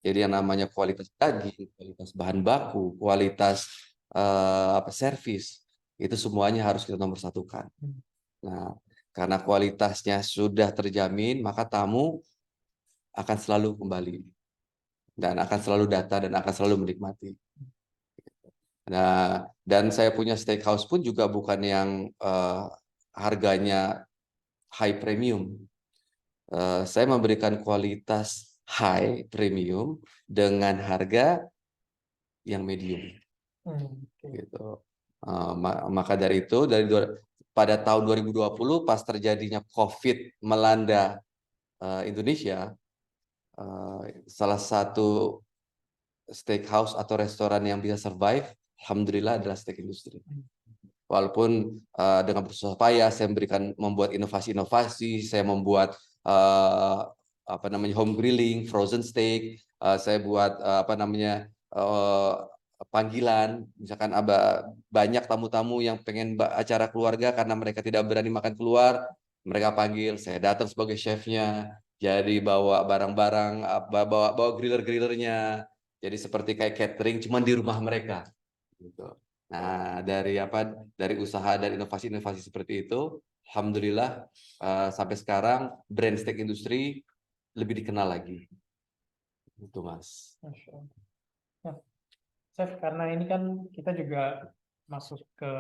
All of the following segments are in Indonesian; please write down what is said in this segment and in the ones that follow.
Jadi yang namanya kualitas daging, kualitas bahan baku, kualitas servis, itu semuanya harus kita nomor satukan. Nah, karena kualitasnya sudah terjamin, maka tamu akan selalu kembali dan akan selalu datang dan akan selalu menikmati. Nah, dan saya punya steakhouse pun juga bukan yang harganya high premium. Saya memberikan kualitas high premium dengan harga yang medium. Gitu. Maka dari itu pada tahun 2020 pas terjadinya COVID melanda Indonesia, salah satu steakhouse atau restoran yang bisa survive, alhamdulillah adalah steak industry. Walaupun dengan bersusah payah saya membuat inovasi-inovasi, saya membuat home grilling, frozen steak, saya buat panggilan, misalkan banyak tamu-tamu yang pengen acara keluarga karena mereka tidak berani makan keluar, mereka panggil, saya datang sebagai chefnya, jadi bawa barang-barang, bawa griller-grillernya, jadi seperti kayak catering, cuman di rumah mereka. Gitu. Nah, dari usaha dan inovasi-inovasi seperti itu, alhamdulillah sampai sekarang brand steak industri lebih dikenal lagi. Itu, Mas. Masya Allah. Nah, Chef, karena ini kan kita juga masuk ke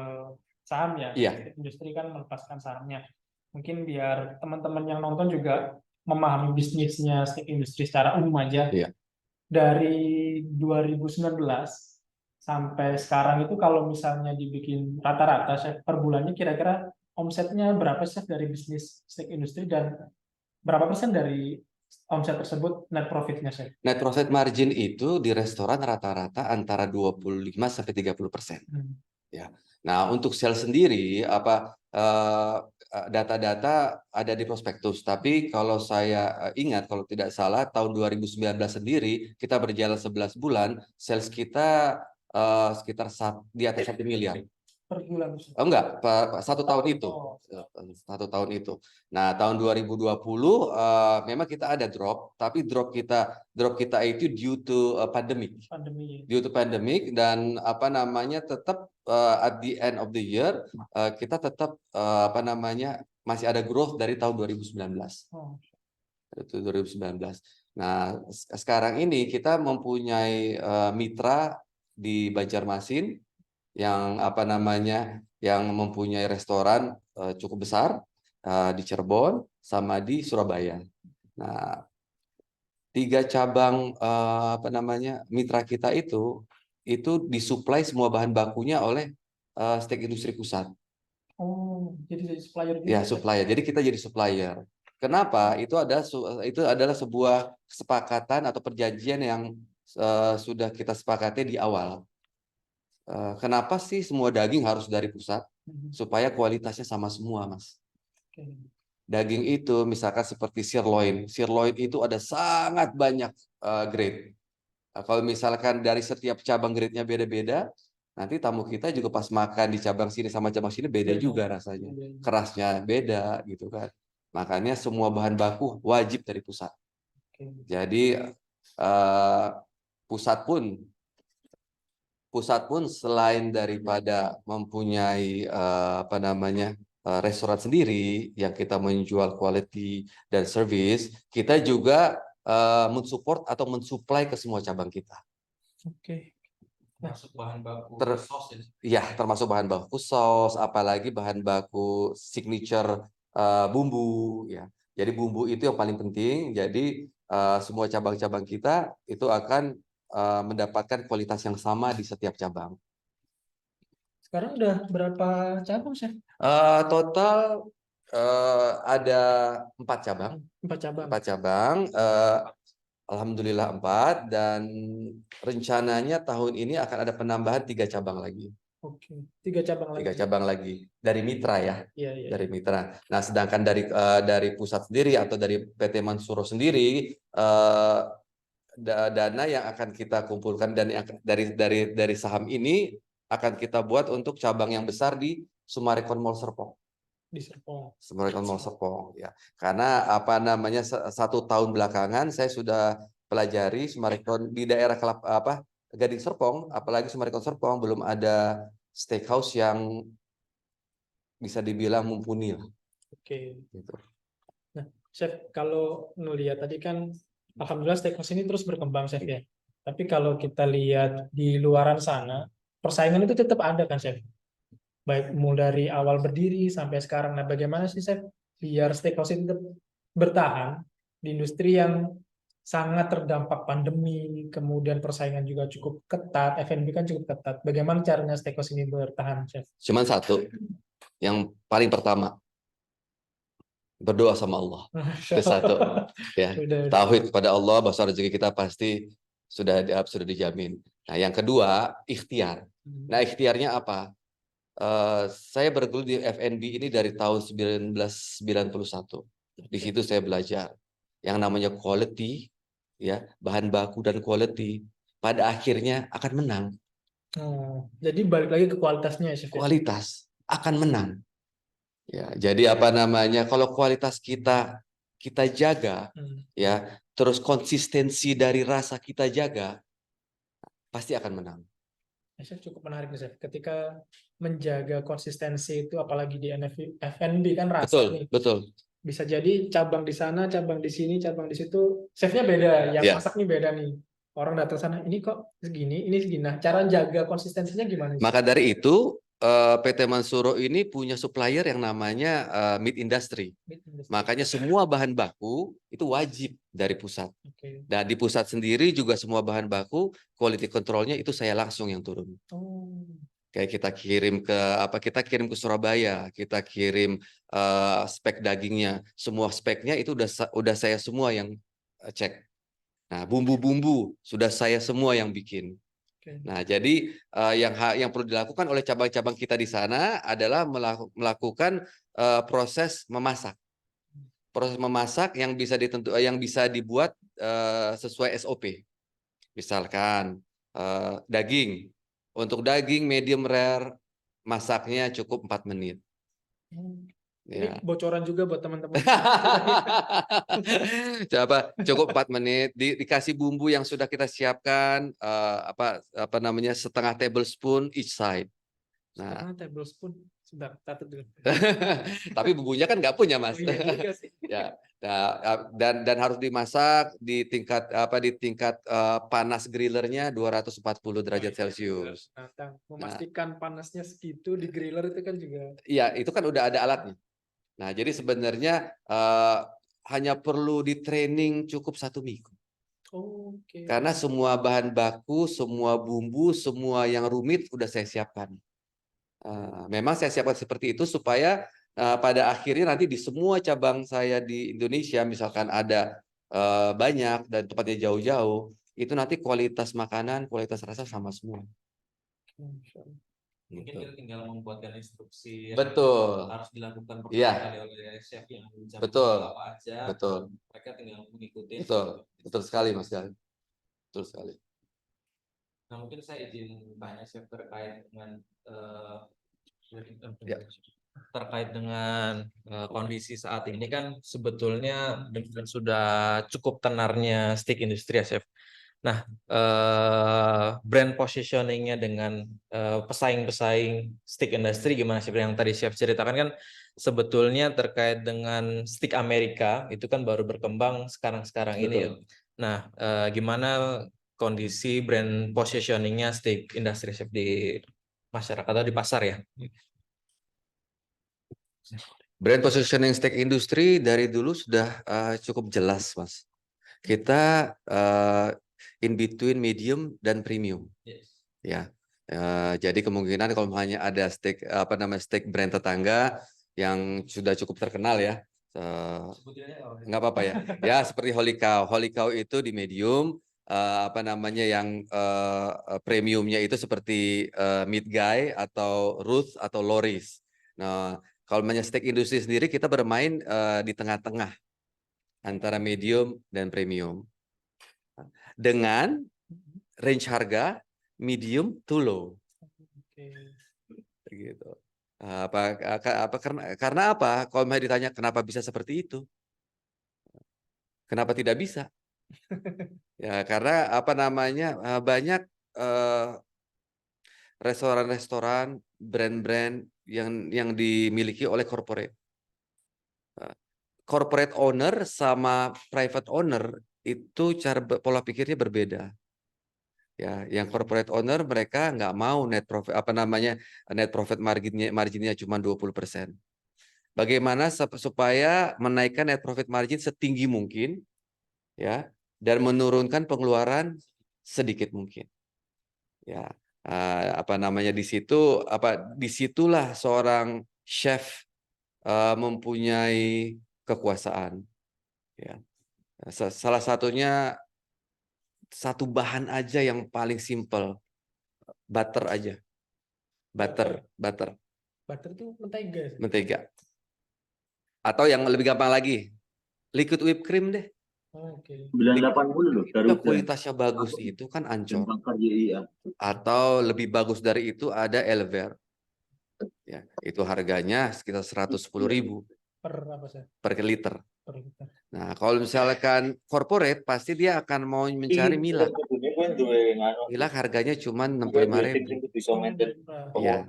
saham ya, Iya. steak industri kan melepaskan sahamnya. Mungkin biar teman-teman yang nonton juga memahami bisnisnya steak industri secara umum aja. Iya. Dari 2019 sampai sekarang itu kalau misalnya dibikin rata-rata, Chef, per bulannya kira-kira omsetnya berapa, Chef, dari bisnis steak industri, dan berapa persen dari omset tersebut net profitnya, Chef? Net profit margin itu di restoran rata-rata antara 25-30%. Ya. Nah, untuk sales sendiri data-data ada di prospektus, tapi kalau saya ingat, kalau tidak salah tahun 2019 sendiri kita berjalan 11 bulan, sales kita sekitar di atas 1 miliar. Per bulan, Chef? Oh, enggak, satu tahun itu. Oh. Satu tahun itu. Nah, tahun 2020 memang kita ada drop, tapi drop kita itu due to pandemic. Due to pandemic, dan tetap at the end of the year kita tetap masih ada growth dari tahun 2019. Itu 2019. Nah, sekarang ini kita mempunyai mitra di Banjarmasin yang yang mempunyai restoran cukup besar di Cirebon sama di Surabaya. Nah, 3 cabang mitra kita itu disuplai semua bahan bakunya oleh steak industri pusat. Oh, jadi supplier juga. Ya, supplier. Jadi kita jadi supplier. Kenapa? Itu adalah sebuah kesepakatan atau perjanjian yang sudah kita sepakati di awal. Kenapa sih semua daging harus dari pusat? Supaya kualitasnya sama semua, Mas. Daging itu misalkan seperti sirloin. Sirloin itu ada sangat banyak grade. Kalau misalkan dari setiap cabang grade-nya beda-beda, nanti tamu kita juga pas makan di cabang sini sama cabang sini beda juga rasanya. Kerasnya beda gitu kan. Makanya semua bahan baku wajib dari pusat. Jadi pusat pun selain daripada mempunyai restoran sendiri yang kita menjual quality dan service, kita juga mensupport atau mensuplai ke semua cabang kita. Oke. Termasuk bahan baku sos ya? Termasuk bahan baku sos, apalagi bahan baku signature bumbu ya. Jadi bumbu itu yang paling penting. Jadi semua cabang-cabang kita itu akan mendapatkan kualitas yang sama di setiap cabang. Sekarang udah berapa cabang, Chef? Total ada 4 cabang. 4 cabang. Alhamdulillah 4, dan rencananya tahun ini akan ada penambahan 3 cabang lagi. Oke, 3 cabang lagi. 3 cabang lagi dari mitra ya. Iya. Dari mitra. Nah, sedangkan dari pusat sendiri atau dari PT Mansuro sendiri, dana yang akan kita kumpulkan dan dari saham ini akan kita buat untuk cabang yang besar di Summarecon Mall Serpong. Di Serpong. Summarecon Mall Serpong ya. Karena 1 tahun belakangan saya sudah pelajari Summarecon di daerah Gading Serpong, apalagi Summarecon Serpong belum ada steakhouse yang bisa dibilang mumpuni lah. Oke. Gitu. Nah, Chef, kalau ngelihat tadi kan, alhamdulillah steakhouse ini terus berkembang, Chef ya. Tapi kalau kita lihat di luaran sana, persaingan itu tetap ada kan, Chef? Baik mulai dari awal berdiri sampai sekarang. Nah, bagaimana sih, Chef, biar steakhouse itu tetap bertahan di industri yang sangat terdampak pandemi, kemudian persaingan juga cukup ketat, F&B kan cukup ketat. Bagaimana caranya steakhouse ini bertahan, Chef? Cuman satu, yang paling pertama, berdoa sama Allah. Itu satu, ya. Tauhid kepada Allah, bahwa rezeki kita pasti sudah dijamin. Nah, yang kedua, ikhtiar. Nah, ikhtiarnya apa? Saya bergelut di F&B ini dari tahun 1991. Di situ saya belajar yang namanya quality, ya, bahan baku dan quality pada akhirnya akan menang. Jadi balik lagi ke kualitasnya ya, Chef. Kualitas akan menang. Ya, jadi apa namanya? Kalau kualitas kita jaga, ya, terus konsistensi dari rasa kita jaga, pasti akan menang. Chef, cukup menarik nih, Chef. Ketika menjaga konsistensi itu, apalagi di F&B kan rasa nih. Betul. Bisa jadi cabang di sana, cabang di sini, cabang di situ, chefnya beda, yang masak nih beda nih. Orang datang sana, ini kok segini, ini segini. Nah, cara jaga konsistensinya gimana sih? Maka dari itu PT Mansuro ini punya supplier yang namanya meat industry. Makanya semua bahan baku itu wajib dari pusat. Dan di pusat sendiri juga semua bahan baku quality controlnya itu saya langsung yang turun. Kayak kita kirim ke Surabaya, kita kirim spek dagingnya, semua speknya itu udah saya semua yang cek. Nah, bumbu-bumbu sudah saya semua yang bikin. Nah, jadi yang perlu dilakukan oleh cabang-cabang kita di sana adalah melakukan proses memasak. Proses memasak yang bisa dibuat sesuai SOP. Misalkan daging. Untuk daging medium rare masaknya cukup 4 menit. Ini bocoran juga buat teman-teman. Cukup 4 menit dikasih bumbu yang sudah kita siapkan apa namanya setengah tablespoon each side. Nah, setengah tablespoon sudah catat dulu. Tapi bumbunya kan nggak punya, Mas. Ya. Nah, dan harus dimasak di tingkat panas grillernya 240 derajat Celcius. Memastikan panasnya segitu di griller itu kan juga. Iya, itu kan udah ada alatnya. Nah, jadi sebenarnya hanya perlu di training cukup 1 minggu. Karena semua bahan baku, semua bumbu, semua yang rumit udah saya siapkan. Memang saya siapkan seperti itu supaya pada akhirnya nanti di semua cabang saya di Indonesia, misalkan ada banyak dan tempatnya jauh-jauh, itu nanti kualitas makanan, kualitas rasa sama semua. Mungkin kita tinggal membuatkan instruksi yang harus dilakukan pertama kali oleh chef yang apa aja. Mereka tinggal mengikuti. Betul sekali, Mas Gal. Betul sekali. Nah, mungkin saya izin tanya chef terkait dengan kondisi saat ini kan sebetulnya dengan sudah cukup tenarnya steak industri ya, chef. Nah, brand positioningnya dengan pesaing-pesaing steak industry gimana sih? Yang tadi chef ceritakan kan sebetulnya terkait dengan steak Amerika itu kan baru berkembang sekarang-sekarang ini ya. Nah, gimana kondisi brand positioningnya steak industry chef di masyarakat atau di pasar ya? Brand positioning steak industry dari dulu sudah cukup jelas, Mas. Kita in between medium dan premium. Ya. Jadi kemungkinan kalau hanya ada steak steak brand tetangga yang sudah cukup terkenal ya. Nggak apa-apa ya. Ya, seperti Holy Cow. Holy Cow itu di medium, yang premiumnya itu seperti Meat Guy atau Ruth atau Loris. Nah, kalau namanya steak industri sendiri kita bermain di tengah-tengah antara medium dan premium dengan range harga medium to low. Gitu. Karena apa? Kalau ditanya kenapa bisa seperti itu? Kenapa tidak bisa? Ya, karena apa namanya banyak restoran-restoran, brand-brand yang dimiliki oleh corporate. Corporate owner sama private owner itu pola pikirnya berbeda. Ya, yang corporate owner mereka nggak mau net profit net profit marginnya cuma 20%. Bagaimana supaya menaikkan net profit margin setinggi mungkin, ya, dan menurunkan pengeluaran sedikit mungkin. Ya, disitulah seorang chef mempunyai kekuasaan. Ya, salah satunya satu bahan aja yang paling simple, butter aja, butter. Butter tuh mentega. Mentega. Atau yang lebih gampang lagi, liquid whipped cream deh. Oke. 980 loh, Kalau kualitasnya bagus itu kan Ancor. Atau lebih bagus dari itu ada Elver. Ya, itu harganya sekitar 110.000 per liter. Nah, kalau misalkan corporate pasti dia akan mau mencari Milak. Milak harganya cuma 65.000. Ya.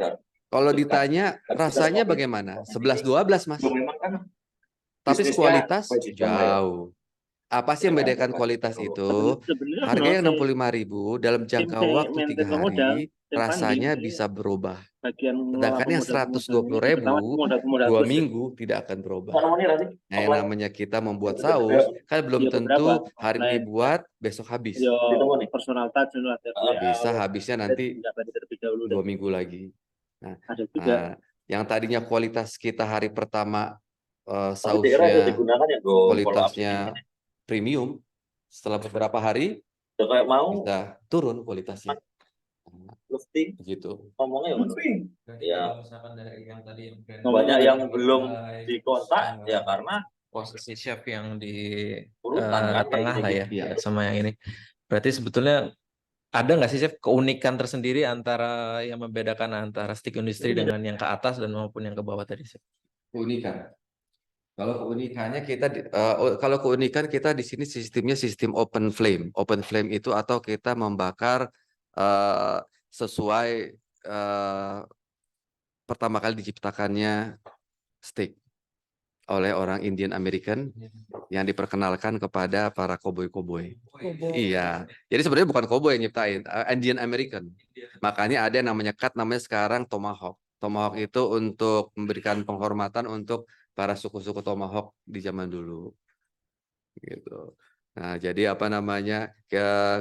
Kalau ditanya rasanya bagaimana? 11-12, Mas. Tapi kualitas jauh. Apa sih yang membedakan kualitas itu? Harga yang 65.000 dalam jangka waktu 3 hari rasanya bisa berubah. Sedangkan yang 120.000 2 minggu tidak akan berubah. Nah, yang namanya kita membuat saus kan belum tentu hari ini buat besok habis. Bisa habisnya nanti 2 minggu lagi. Nah, yang tadinya kualitas kita hari pertama sausnya kualitasnya premium, setelah beberapa hari bisa turun kualitasnya. Gitu. Ya. Banyak yang belum dikontak ya karena posisi chef yang di kan, tengah lah ya, Iya. sama yang ini. Berarti sebetulnya ada nggak sih chef keunikan tersendiri antara yang membedakan antara stick industri dengan yang ke atas dan maupun yang ke bawah tadi, chef? Keunikan. Kalau keunikan kita di sini sistemnya sistem open flame. Open flame itu atau kita membakar sesuai pertama kali diciptakannya steak oleh orang Indian American yang diperkenalkan kepada para koboi-koboi. Iya. Jadi sebenarnya bukan koboi yang nyiptain, Indian American. Makanya ada yang namanya cut, namanya sekarang tomahawk. Tomahawk itu untuk memberikan penghormatan untuk para suku-suku Tomahawk di zaman dulu, gitu. Nah, jadi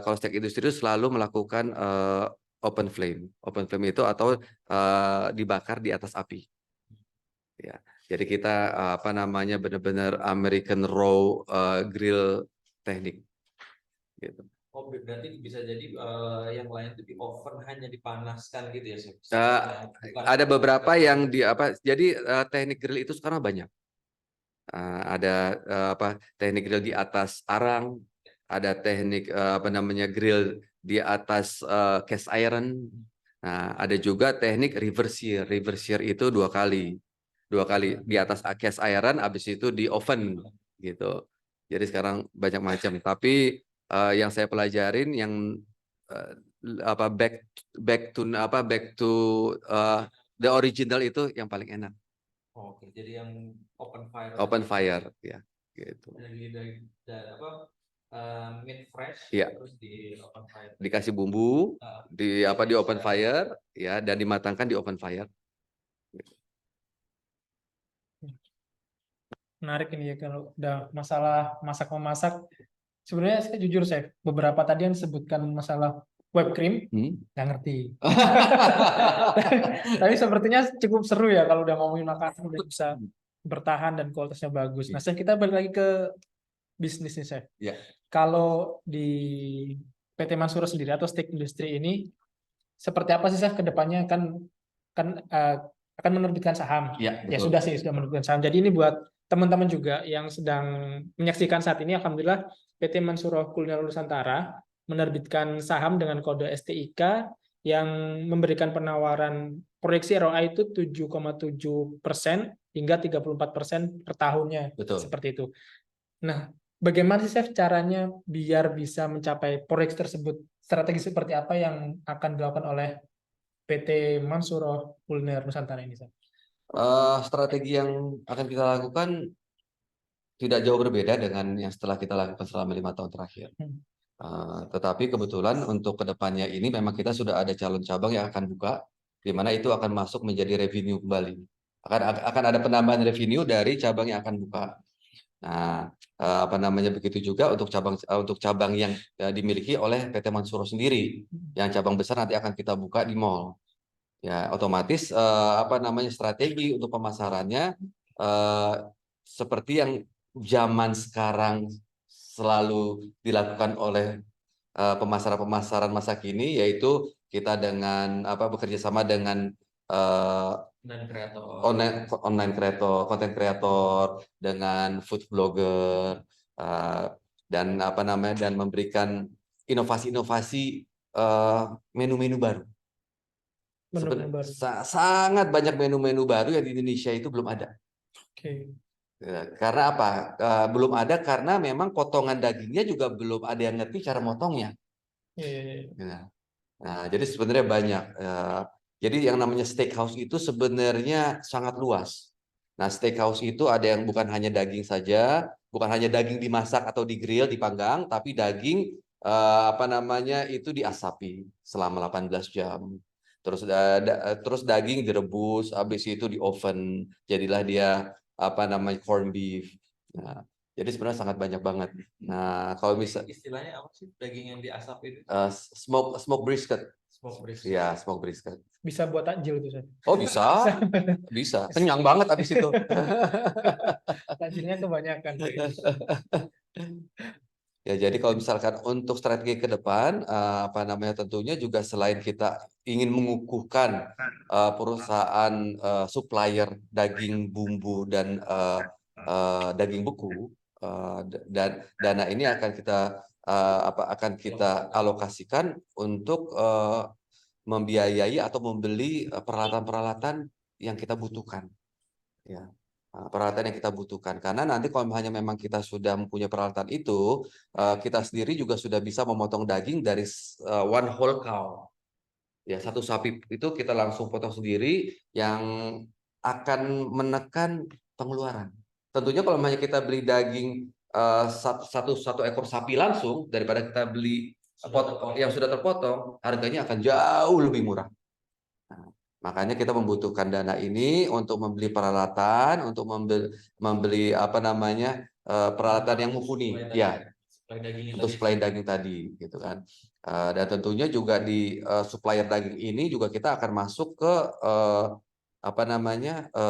kalau steak industri itu selalu melakukan open flame. Open flame itu atau dibakar di atas api. Ya, jadi kita benar-benar American raw grill teknik. Gitu. Oh, berarti bisa jadi yang lain itu di oven hanya dipanaskan gitu ya, chef? Ada beberapa yang jadi teknik grill itu sekarang banyak. Ada teknik grill di atas arang, ada teknik grill di atas cast iron. Nah, ada juga teknik reverse sear. Reverse sear itu dua kali di atas cast iron, habis itu di oven gitu. Jadi sekarang banyak macam. Tapi yang saya pelajarin yang back to the original itu yang paling enak. Oke, jadi yang open fire. Open fire, ya, gitu. Meat fresh, ya. Terus di open fire. Dikasih bumbu, di open fire, ya, dan dimatangkan di open fire. Menarik ini ya kalau udah masalah masak-memasak. Sebenarnya saya jujur, saya beberapa tadi yang disebutkan masalah whipped cream nggak ngerti. Tapi sepertinya cukup seru ya kalau udah ngomongin makanan udah bisa bertahan dan kualitasnya bagus. Nah, Chef, kita balik lagi ke bisnis nih, Chef. Ya. Kalau di PT Mansuro sendiri atau steak industry ini seperti apa sih, Chef, ke depannya kan akan menerbitkan saham. Ya, ya sudah menerbitkan saham. Jadi ini buat teman-teman juga yang sedang menyaksikan saat ini, alhamdulillah PT Mansuro Kuliner Nusantara menerbitkan saham dengan kode STIK yang memberikan penawaran proyeksi ROI itu 7,7% hingga 34% per tahunnya. Betul. Seperti itu. Nah, bagaimana sih Chef caranya biar bisa mencapai proyek tersebut? Strategi seperti apa yang akan dilakukan oleh PT Mansuroh Kuliner Nusantara ini, Chef? Strategi yang akan kita lakukan tidak jauh berbeda dengan yang setelah kita lakukan selama 5 tahun terakhir. Tetapi kebetulan untuk kedepannya ini memang kita sudah ada calon cabang yang akan buka, di mana itu akan masuk menjadi revenue kembali. Akan ada penambahan revenue dari cabang yang akan buka. Nah, apa namanya begitu juga untuk cabang yang dimiliki oleh PT Mansuroh sendiri, yang cabang besar nanti akan kita buka di mall. Ya, otomatis apa namanya strategi untuk pemasarannya seperti yang zaman sekarang selalu dilakukan oleh pemasaran masa kini, yaitu kita dengan bekerja sama dengan online kreator, konten kreator, dengan food blogger, dan dan memberikan inovasi-inovasi menu-menu baru. Sangat banyak menu-menu baru yang di Indonesia itu belum ada. Oke. Karena apa? Belum ada karena memang potongan dagingnya juga belum ada yang ngerti cara motongnya. Nah, jadi sebenarnya banyak. Jadi yang namanya steakhouse itu sebenarnya sangat luas. Nah, steakhouse itu ada yang bukan hanya daging saja, bukan hanya daging dimasak atau digrill, dipanggang, tapi daging itu diasapi selama 18 jam. Terus daging direbus, habis itu di oven, jadilah dia corn beef. Nah, jadi sebenarnya sangat banyak banget. Nah, kalau istilahnya apa sih daging yang diasap itu? Smoke brisket. Smoke brisket. Iya, smoke brisket. Bisa buat takjil itu, Chef. Oh, bisa. Bisa. Kenyang banget habis itu. Takjilnya kebanyakan. Ya, jadi kalau misalkan untuk strategi ke depan, tentunya juga selain kita ingin mengukuhkan perusahaan supplier daging bumbu dan daging beku, dan dana ini akan kita alokasikan untuk membiayai atau membeli peralatan-peralatan yang kita butuhkan. Ya. Peralatan yang kita butuhkan, karena nanti kalau hanya memang kita sudah mempunyai peralatan itu, kita sendiri juga sudah bisa memotong daging dari one whole cow. Ya, satu sapi itu kita langsung potong sendiri, yang akan menekan pengeluaran. Tentunya kalau hanya kita beli daging satu ekor sapi langsung, daripada kita beli yang sudah terpotong, harganya akan jauh lebih murah. Makanya kita membutuhkan dana ini untuk membeli peralatan, untuk membeli peralatan yang mumpuni, ya, untuk supply daging tadi, gitu kan. Dan tentunya juga di supplier daging ini juga kita akan masuk ke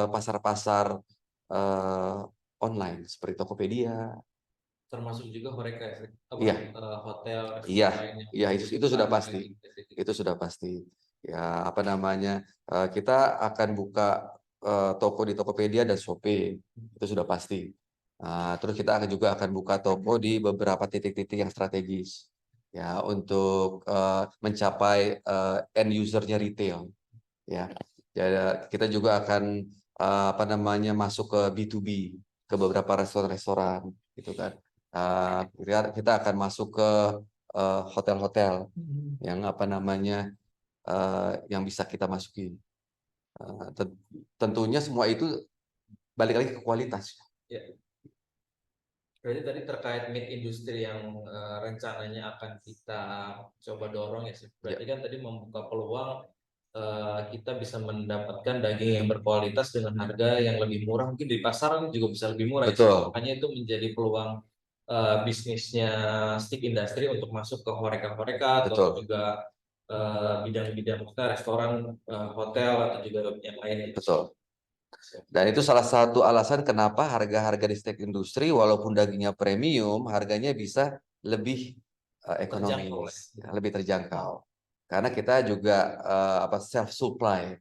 pasar-pasar online seperti Tokopedia. Termasuk juga mereka hotel, iya, itu sudah pasti. Itu sudah pasti. Ya, kita akan buka toko di Tokopedia dan Shopee, itu sudah pasti. Terus kita juga akan buka toko di beberapa titik-titik yang strategis, ya, untuk mencapai end usernya retail. Ya, jadi kita juga akan masuk ke B2B, ke beberapa restoran-restoran, gitu kan. Kita akan masuk ke hotel-hotel yang yang bisa kita masuki. Tentunya semua itu balik lagi ke kualitas. Ya. Berarti tadi terkait meat industry yang rencananya akan kita coba dorong ya. Berarti kan tadi membuka peluang kita bisa mendapatkan daging yang berkualitas dengan harga yang lebih murah, mungkin di pasaran juga bisa lebih murah. Betul. Makanya itu menjadi peluang bisnisnya steak industry untuk masuk ke horeca-horeca atau juga bidang-bidang restoran, hotel atau juga yang lain. Betul. Dan itu salah satu alasan kenapa harga-harga di steak industri walaupun dagingnya premium, harganya bisa lebih ekonomis, lebih terjangkau. Karena kita juga self supply.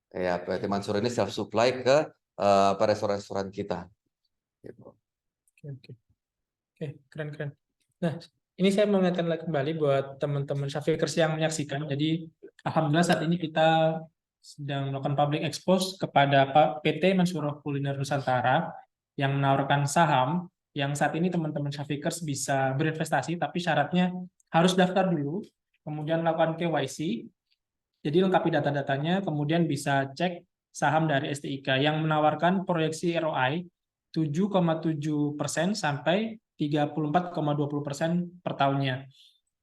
Ya, PT Mansuroh ini self supply ke restoran-restoran kita. Gitu. Oke, keren. Nah, ini saya mengingatkan lagi kembali buat teman-teman Shafikers yang menyaksikan. Jadi, alhamdulillah saat ini kita sedang melakukan public expose kepada PT Mansuroh Kuliner Nusantara yang menawarkan saham yang saat ini teman-teman Shafikers bisa berinvestasi, tapi syaratnya harus daftar dulu, kemudian lakukan KYC, jadi lengkapi data-datanya, kemudian bisa cek saham dari STIK yang menawarkan proyeksi ROI 7,7% sampai 34,20% per tahunnya.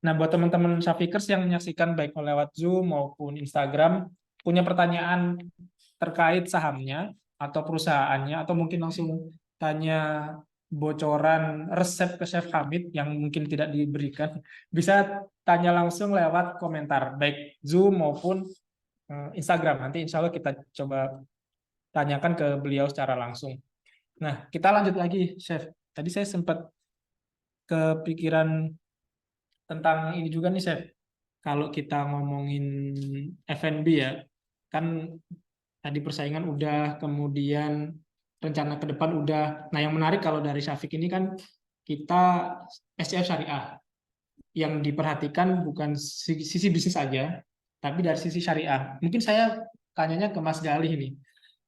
Nah, buat teman-teman Shafikers yang menyaksikan baik lewat Zoom maupun Instagram, punya pertanyaan terkait sahamnya atau perusahaannya, atau mungkin langsung tanya bocoran resep ke Chef Hamid yang mungkin tidak diberikan, bisa tanya langsung lewat komentar, baik Zoom maupun Instagram. Nanti insya Allah kita coba tanyakan ke beliau secara langsung. Nah, kita lanjut lagi, Chef. Tadi saya sempat kepikiran tentang ini juga nih, Chef. Kalau kita ngomongin F&B ya, kan tadi persaingan udah, kemudian rencana ke depan udah. Nah, yang menarik kalau dari Syafiq ini kan kita SCF Syariah. Yang diperhatikan bukan sisi bisnis aja, tapi dari sisi syariah. Mungkin saya tanyanya ke Mas Galih nih.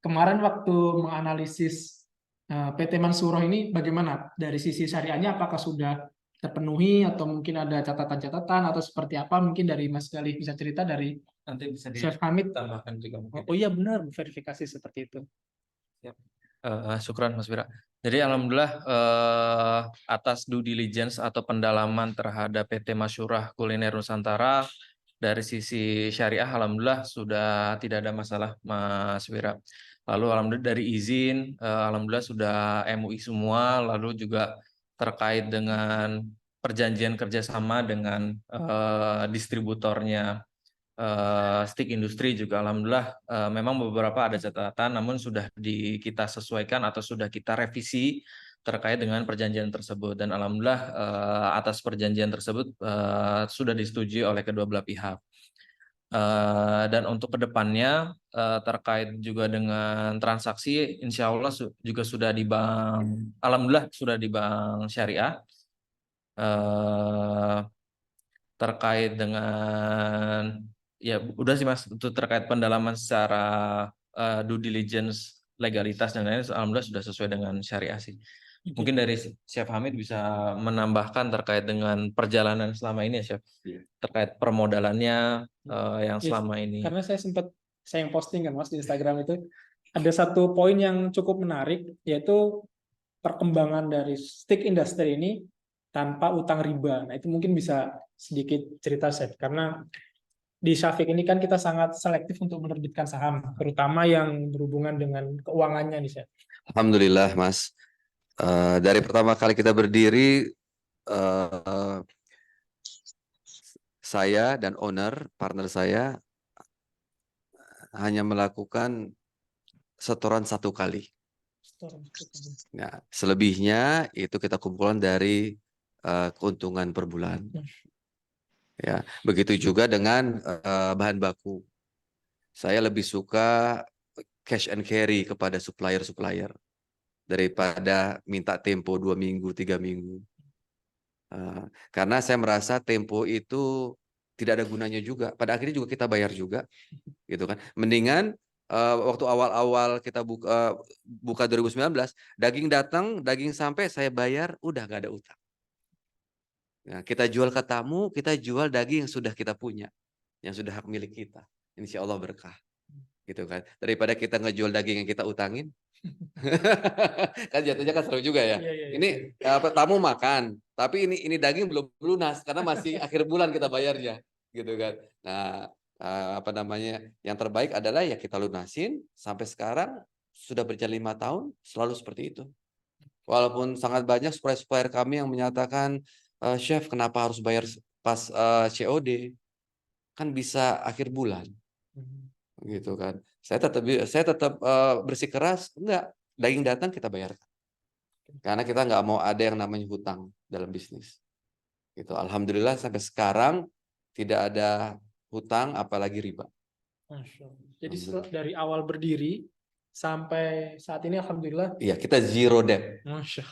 Kemarin waktu menganalisis PT Mansuroh ini bagaimana? Dari sisi syariahnya apakah sudah terpenuhi atau mungkin ada catatan-catatan atau seperti apa? Mungkin dari Mas Galih bisa cerita dari Nanti bisa Chef Hamid. ditambahkan juga mungkin. Oh iya benar, verifikasi seperti itu. Syukran Mas Wira. Jadi alhamdulillah atas due diligence atau pendalaman terhadap PT Masyurah Kuliner Nusantara dari sisi syariah alhamdulillah sudah tidak ada masalah Mas Wira. Lalu alhamdulillah dari izin alhamdulillah sudah MUI semua, lalu juga terkait dengan perjanjian kerjasama dengan distributornya stick industri juga alhamdulillah memang beberapa ada catatan, namun sudah kita sesuaikan atau sudah kita revisi terkait dengan perjanjian tersebut, dan alhamdulillah atas perjanjian tersebut sudah disetujui oleh kedua belah pihak. Dan untuk kedepannya terkait juga dengan transaksi, insya Allah juga sudah di bank, alhamdulillah sudah di bank syariah. Terkait dengan ya udah sih Mas, itu terkait pendalaman secara due diligence, legalitas dan lain-lain alhamdulillah sudah sesuai dengan syariah sih. Mungkin dari Chef Hamid bisa menambahkan terkait dengan perjalanan selama ini ya Chef, terkait permodalannya yang selama ini. Karena saya yang posting kan Mas di Instagram itu ada satu poin yang cukup menarik, yaitu perkembangan dari stick industry ini tanpa utang riba. Nah, itu mungkin bisa sedikit cerita, Chef, karena di Syafiq ini kan kita sangat selektif untuk menerbitkan saham, terutama yang berhubungan dengan keuangannya nih, Chef. Alhamdulillah, Mas. Dari pertama kali kita berdiri, saya dan partner saya hanya melakukan setoran 1 kali. Nah, selebihnya itu kita kumpulkan dari keuntungan per bulan. Ya, begitu juga dengan bahan baku. Saya lebih suka cash and carry kepada supplier daripada minta tempo 2 minggu, 3 minggu. Karena saya merasa tempo itu tidak ada gunanya juga. Pada akhirnya juga kita bayar juga, gitu kan. Mendingan waktu awal-awal kita buka 2019, daging datang, daging sampai, saya bayar, udah nggak ada utang. Nah, kita jual ke tamu, kita jual daging yang sudah kita punya, yang sudah hak milik kita. Insya Allah berkah, gitu kan. Daripada kita ngejual daging yang kita utangin, kan jatuhnya kan seru juga ya. Ini tamu makan, tapi ini daging belum lunas karena masih akhir bulan kita bayarnya, gitu kan. Nah, apa namanya? Yang terbaik adalah ya kita lunasin. Sampai sekarang sudah berjalan 5 tahun, selalu seperti itu. Walaupun sangat banyak supplier kami yang menyatakan, Chef, kenapa harus bayar pas COD? Kan bisa akhir bulan, gitu kan. Saya tetap bersikeras, enggak, daging datang kita bayarkan. Karena kita nggak mau ada yang namanya hutang dalam bisnis. Gitu. Alhamdulillah sampai sekarang tidak ada hutang, apalagi riba. Jadi dari awal berdiri sampai saat ini alhamdulillah. Iya, kita zero debt. Masya.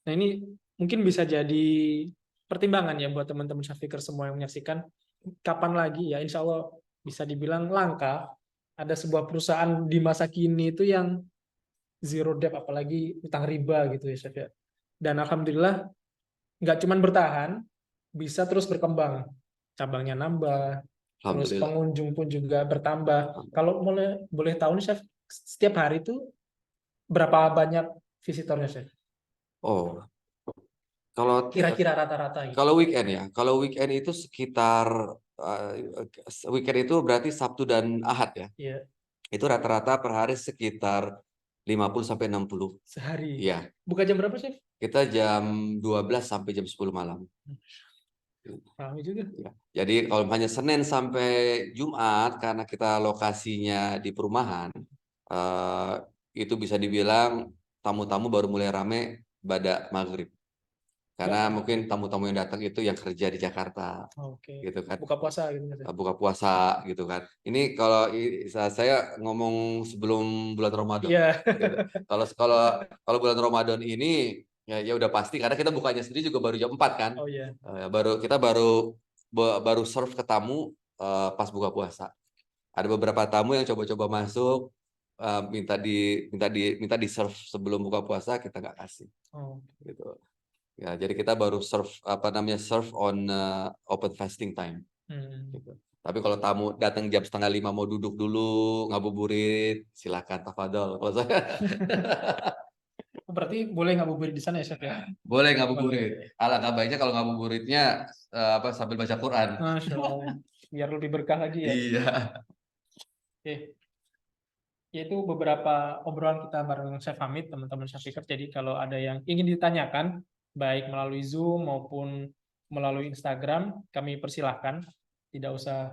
Nah, ini mungkin bisa jadi pertimbangan ya buat teman-teman Syafiker semua yang menyaksikan. Kapan lagi ya, insya Allah bisa dibilang langka ada sebuah perusahaan di masa kini itu yang zero debt, apalagi utang riba gitu ya Chef ya. Dan alhamdulillah nggak cuman bertahan, bisa terus berkembang. Cabangnya nambah, terus Alhamdulillah. pengunjung pun juga bertambah. Kalau boleh tahu nih Chef, setiap hari itu berapa banyak visitornya Chef? Oh, kalau Kira-kira rata-rata gitu. kalau weekend ya, kalau weekend itu sekitar weekend itu berarti Sabtu dan Ahad ya. Iya, Itu rata-rata per hari sekitar 50 sampai 60. sehari. Iya, Buka jam berapa Chef? kita jam 12 sampai jam 10 malam. Ramai juga. Ya. Jadi kalau hanya Senin sampai Jumat karena kita lokasinya di perumahan, eh, itu bisa dibilang tamu-tamu baru mulai rame pada maghrib. Karena mungkin tamu-tamu yang datang itu yang kerja di Jakarta, Oke. gitu kan, Buka puasa gitu Chef. buka puasa gitu kan. Ini kalau saya ngomong sebelum bulan Ramadan. Iya. Gitu. Kalau bulan Ramadan ini ya udah pasti karena kita bukanya sendiri juga baru jam 4 kan. Oh iya. Kita baru serve ke tamu pas buka puasa. Ada beberapa tamu yang coba-coba masuk minta di serve sebelum buka puasa, kita nggak kasih. Oh. Gitu. Ya, jadi kita baru serve on open fasting time. Gitu. Tapi kalau tamu datang jam 4:30 mau duduk dulu ngabuburit, silakan tafadhol. Kalau saya Berarti boleh ngabuburit di sana ya Chef ya? boleh ngabuburit. Alangkah baiknya kalau ngabuburitnya sambil baca Quran. Masya Allah. Biar lebih berkah lagi ya. Iya. Oke. Yaitu beberapa obrolan kita bareng Chef Hamid, teman-teman Chef Fikir. Jadi kalau ada yang ingin ditanyakan, baik melalui Zoom maupun melalui Instagram, kami persilahkan. Tidak usah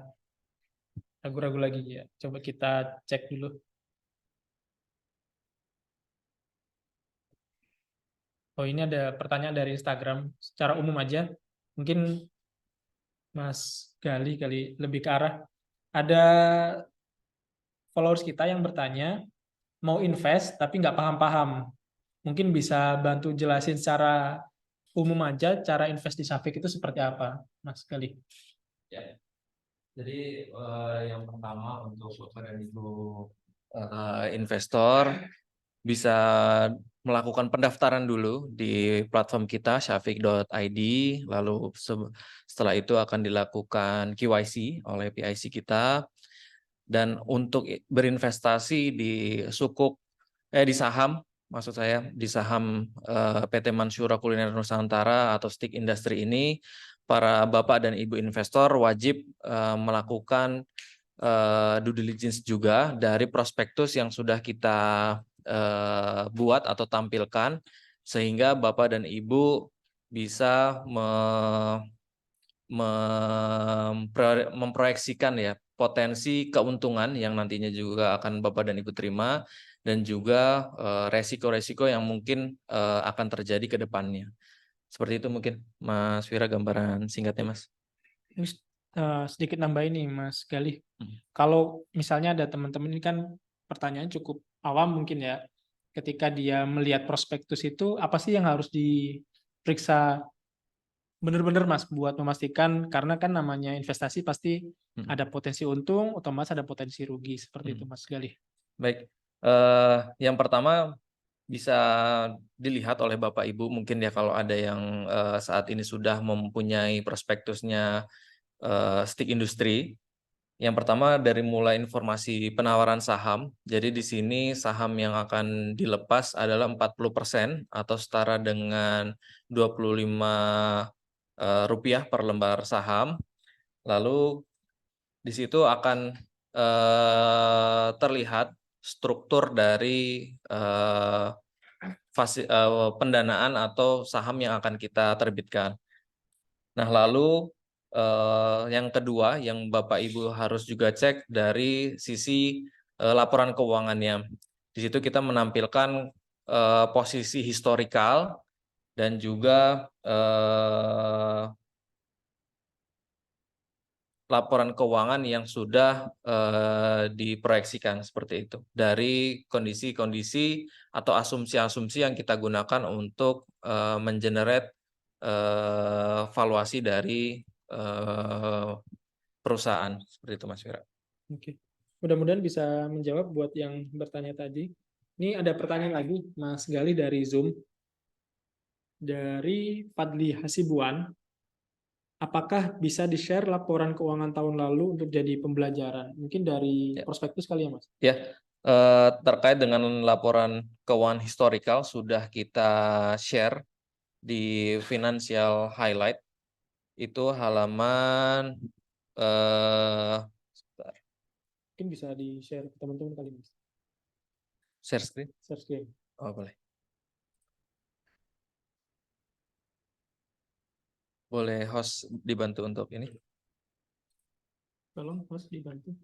ragu-ragu lagi ya. Coba kita cek dulu. Oh, ini ada pertanyaan dari Instagram secara umum aja. Mungkin Mas Gali kali lebih ke arah. Ada followers kita yang bertanya, mau invest tapi nggak paham-paham. Mungkin bisa bantu jelasin secara umum aja cara invest di Safik itu seperti apa, Mas Gali? Ya. Jadi yang pertama untuk Bapak dan Ibu investor bisa melakukan pendaftaran dulu di platform kita syafik.id, lalu setelah itu akan dilakukan KYC oleh PIC kita, dan untuk berinvestasi di di saham, maksud saya di saham PT Mansyura Kuliner Nusantara atau Stick Industry ini, para Bapak dan Ibu investor wajib melakukan due diligence juga dari prospektus yang sudah kita buat atau tampilkan, sehingga Bapak dan Ibu bisa memproyeksikan ya potensi keuntungan yang nantinya juga akan Bapak dan Ibu terima, dan juga resiko-resiko yang mungkin akan terjadi ke depannya. Seperti itu mungkin Mas Wira gambaran singkatnya, Mas. Sedikit nambah ini Mas Gali. Kalau misalnya ada teman-teman ini kan pertanyaan cukup awam mungkin ya. Ketika dia melihat prospektus itu, apa sih yang harus diperiksa benar-benar Mas buat memastikan, karena kan namanya investasi pasti ada potensi untung, otomatis ada potensi rugi, seperti itu Mas Gali. Baik, yang pertama bisa dilihat oleh Bapak Ibu mungkin ya, kalau ada yang saat ini sudah mempunyai prospektusnya Stick Industry. Yang pertama dari mulai informasi penawaran saham. Jadi di sini saham yang akan dilepas adalah 40% atau setara dengan Rp25 per lembar saham. Lalu di situ akan terlihat struktur dari pendanaan atau saham yang akan kita terbitkan. Nah, lalu yang kedua yang Bapak Ibu harus juga cek dari sisi laporan keuangannya. Di situ kita menampilkan posisi historikal dan juga laporan keuangan yang sudah diproyeksikan seperti itu dari kondisi-kondisi atau asumsi-asumsi yang kita gunakan untuk mengenerate valuasi dari perusahaan, seperti itu Mas Wira. Oke. Mudah-mudahan bisa menjawab buat yang bertanya tadi. Ini ada pertanyaan lagi, Mas Gali dari Zoom. Dari Fadli Hasibuan, apakah bisa di-share laporan keuangan tahun lalu untuk jadi pembelajaran? Mungkin dari Ya. prospektus kali ya, Mas? Ya, terkait dengan laporan keuangan historical sudah kita share di Financial Highlight. Itu halaman sebentar, Mungkin bisa di-share ke teman-teman kali, Mas. share screen. Share screen. Oh, boleh. Boleh host dibantu untuk ini. Tolong host dibantu.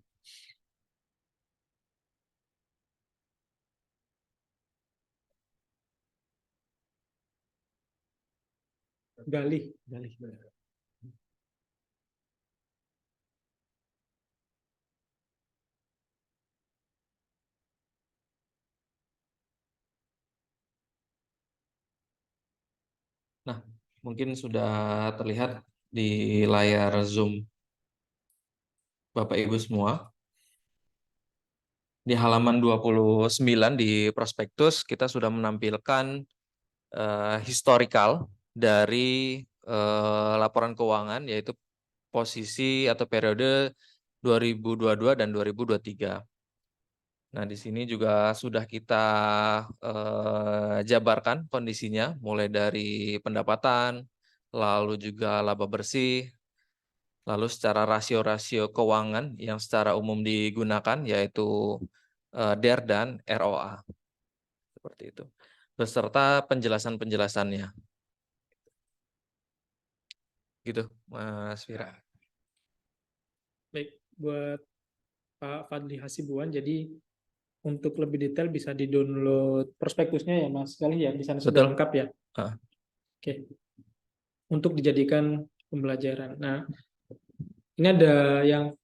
Gali. Nah, mungkin sudah terlihat di layar Zoom Bapak Ibu semua. Di halaman 29 di prospektus kita sudah menampilkan historical dari laporan keuangan, yaitu posisi atau periode 2022 dan 2023. Nah, di sini juga sudah kita jabarkan kondisinya, mulai dari pendapatan, lalu juga laba bersih, lalu secara rasio-rasio keuangan yang secara umum digunakan, yaitu DER dan ROA. Seperti itu. Beserta penjelasan-penjelasannya. Gitu, Mas Fira. Baik, buat Pak Fadli Hasibuan, jadi untuk lebih detail bisa di-download prospektusnya ya, Mas Gali ya, di sana sudah Betul. lengkap ya. Ah. Oke. Untuk dijadikan pembelajaran. Nah, ini ada yang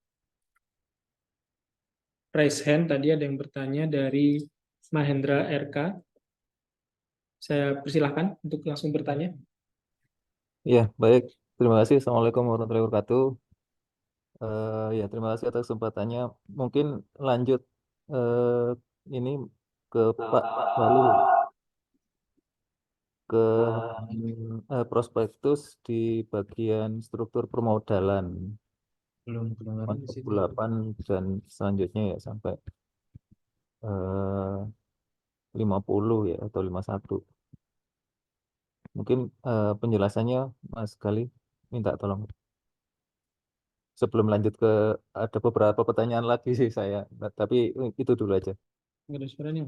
raise hand, tadi ada yang bertanya dari Mahendra RK. Saya persilahkan untuk langsung bertanya. Ya, baik. Terima kasih. Assalamualaikum warahmatullahi wabarakatuh. Ya, terima kasih atas kesempatannya. Mungkin lanjut ini ke Pak Balu ke prospektus di bagian struktur permodalan Belum kedengaran di situ. 48 dan selanjutnya ya sampai 50 ya atau 51. Mungkin penjelasannya Mas Gali minta tolong. Sebelum lanjut ke ada beberapa pertanyaan lagi sih saya, tapi itu dulu aja. Nggak ada suaranya.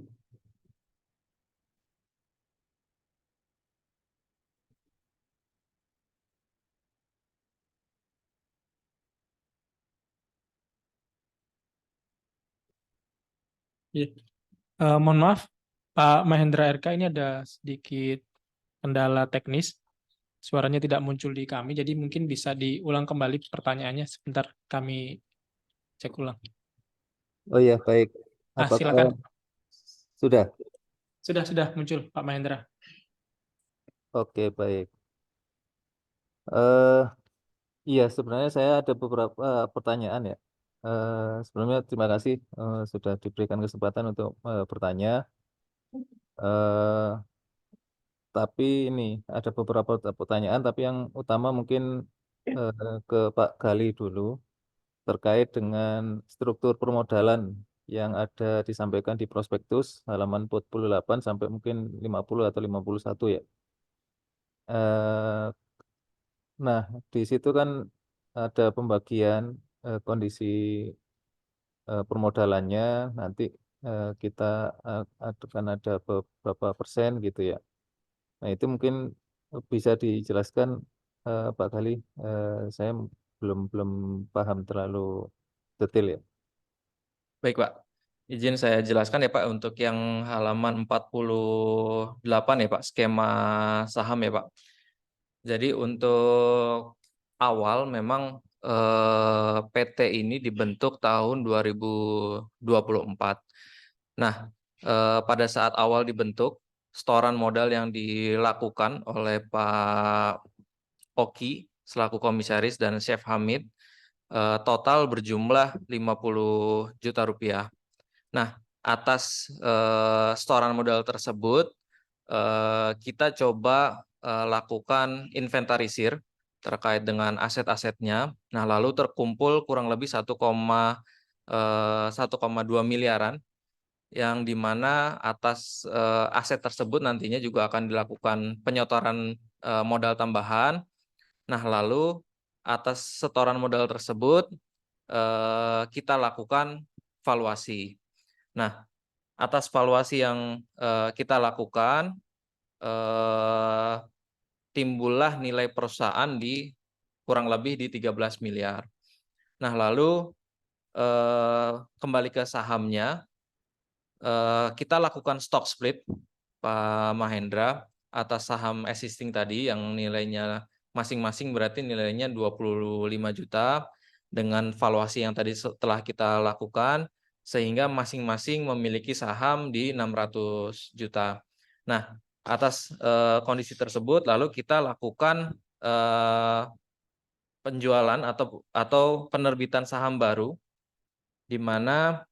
Ya. Mohon maaf, Pak Mahendra RK, ini ada sedikit kendala teknis. Suaranya tidak muncul di kami, jadi mungkin bisa diulang kembali pertanyaannya. Sebentar kami cek ulang. Oh ya, baik. Apakah Silakan. sudah? Sudah muncul Pak Mahendra. Oke, baik. Eh iya, sebenarnya saya ada beberapa pertanyaan ya. Sebelumnya terima kasih sudah diberikan kesempatan untuk bertanya. Eh tapi ini ada beberapa pertanyaan, tapi yang utama mungkin ke Pak Gali dulu terkait dengan struktur permodalan yang ada disampaikan di prospektus halaman 48 sampai mungkin 50 atau 51 ya. Eh, nah, di situ kan ada pembagian kondisi permodalannya, nanti kita akan ada beberapa persen gitu ya. Nah, itu mungkin bisa dijelaskan Pak Gali, saya belum paham terlalu detail ya. Baik, Pak. Izin saya jelaskan ya, Pak, untuk yang halaman 48 ya, Pak, skema saham ya, Pak. Jadi untuk awal memang PT ini dibentuk tahun 2024. Nah, pada saat awal dibentuk, setoran modal yang dilakukan oleh Pak Oki selaku komisaris dan Chef Hamid total berjumlah 50 juta rupiah. Nah, atas setoran modal tersebut kita coba lakukan inventarisir terkait dengan aset-asetnya. Nah, lalu terkumpul kurang lebih 1,2 miliaran yang dimana atas aset tersebut nantinya juga akan dilakukan penyetoran modal tambahan. Nah, lalu atas setoran modal tersebut kita lakukan valuasi. Nah, atas valuasi yang kita lakukan, timbullah nilai perusahaan di kurang lebih di 13 miliar. Nah, lalu kembali ke sahamnya, kita lakukan stock split, Pak Mahendra, atas saham existing tadi yang nilainya masing-masing berarti nilainya 25 juta dengan valuasi yang tadi setelah kita lakukan, sehingga masing-masing memiliki saham di 600 juta. Nah, atas kondisi tersebut lalu kita lakukan penjualan atau penerbitan saham baru, di mana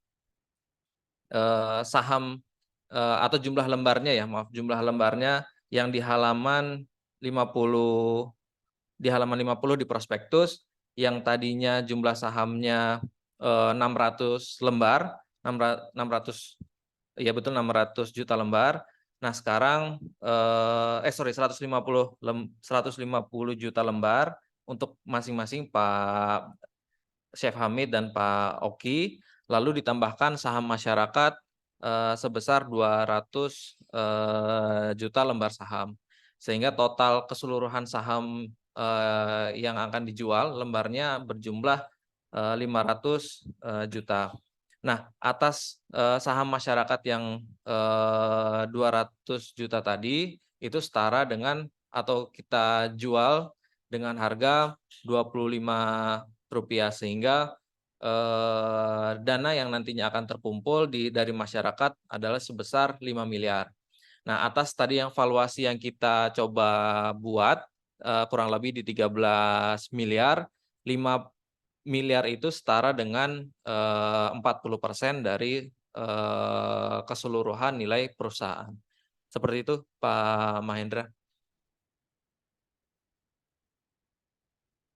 saham atau jumlah lembarnya ya, maaf, jumlah lembarnya yang di halaman 50 di prospektus, yang tadinya jumlah sahamnya 600 lembar, 600 ya betul 600 juta lembar. Nah, sekarang 150 juta lembar untuk masing-masing Pak Chef Hamid dan Pak Oki, lalu ditambahkan saham masyarakat sebesar 200 juta lembar saham. Sehingga total keseluruhan saham yang akan dijual lembarnya berjumlah 500 juta. Nah, atas saham masyarakat yang 200 juta tadi itu setara dengan atau kita jual dengan harga Rp25, sehingga dana yang nantinya akan terkumpul dari masyarakat adalah sebesar 5 miliar. Nah, atas tadi yang valuasi yang kita coba buat kurang lebih di 13 miliar, 5 miliar itu setara dengan 40% dari keseluruhan nilai perusahaan. Seperti itu, Pak Mahendra.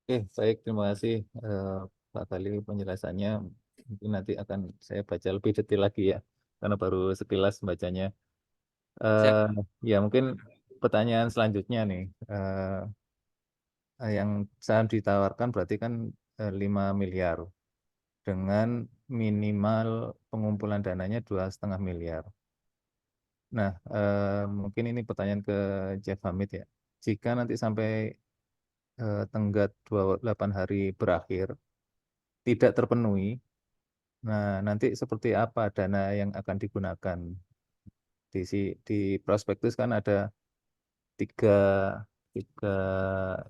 Oke, baik, terima kasih Pak Khalil penjelasannya. Mungkin nanti akan saya baca lebih detail lagi ya, karena baru sekilas bacanya. Ya mungkin pertanyaan selanjutnya nih, yang saham ditawarkan berarti kan 5 miliar dengan minimal pengumpulan dananya 2,5 miliar. Nah, mungkin ini pertanyaan ke Chef Hamid ya. Jika nanti sampai tenggat 28 hari berakhir tidak terpenuhi, nah nanti seperti apa dana yang akan digunakan? Di prospektus kan ada tiga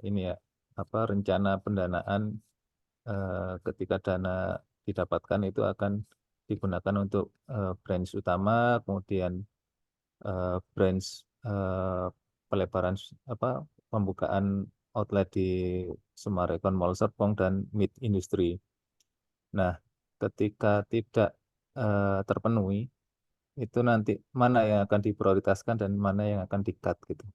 ini ya, apa rencana pendanaan ketika dana didapatkan itu akan digunakan untuk branch utama, kemudian branch pelebaran pembukaan outlet di Summarecon Mall Serpong dan Mid Industri. Nah, ketika tidak terpenuhi, itu nanti mana yang akan diprioritaskan dan mana yang akan di-cut gitu.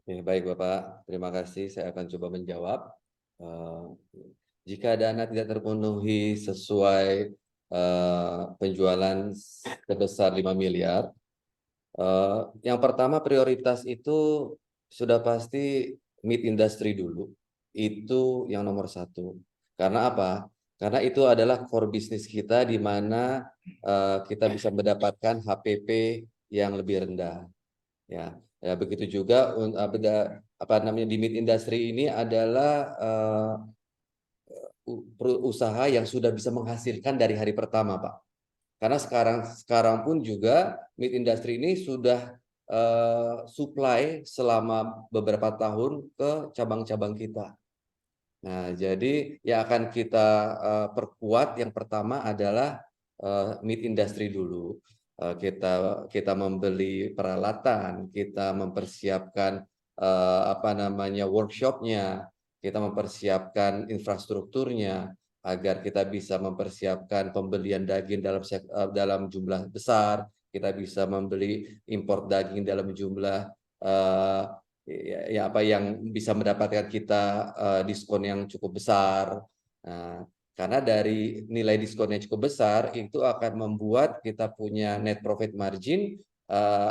Oke, baik Bapak, terima kasih. Saya akan coba menjawab. Jika dana tidak terpenuhi sesuai penjualan sebesar 5 miliar, yang pertama prioritas itu sudah pasti mid industry dulu. Itu yang nomor satu. Karena apa? Karena itu adalah core bisnis kita di mana kita bisa mendapatkan HPP yang lebih rendah. Ya, begitu juga di mid industry ini adalah usaha yang sudah bisa menghasilkan dari hari pertama, Pak. Karena sekarang pun juga mid industry ini sudah supply selama beberapa tahun ke cabang-cabang kita. Nah, jadi yang akan kita perkuat yang pertama adalah mid industry dulu. Kita membeli peralatan, kita mempersiapkan workshopnya, kita mempersiapkan infrastrukturnya, agar kita bisa mempersiapkan pembelian daging dalam jumlah besar, kita bisa membeli impor daging dalam jumlah yang bisa mendapatkan kita diskon yang cukup besar. Nah, karena dari nilai diskon yang cukup besar itu akan membuat kita punya net profit margin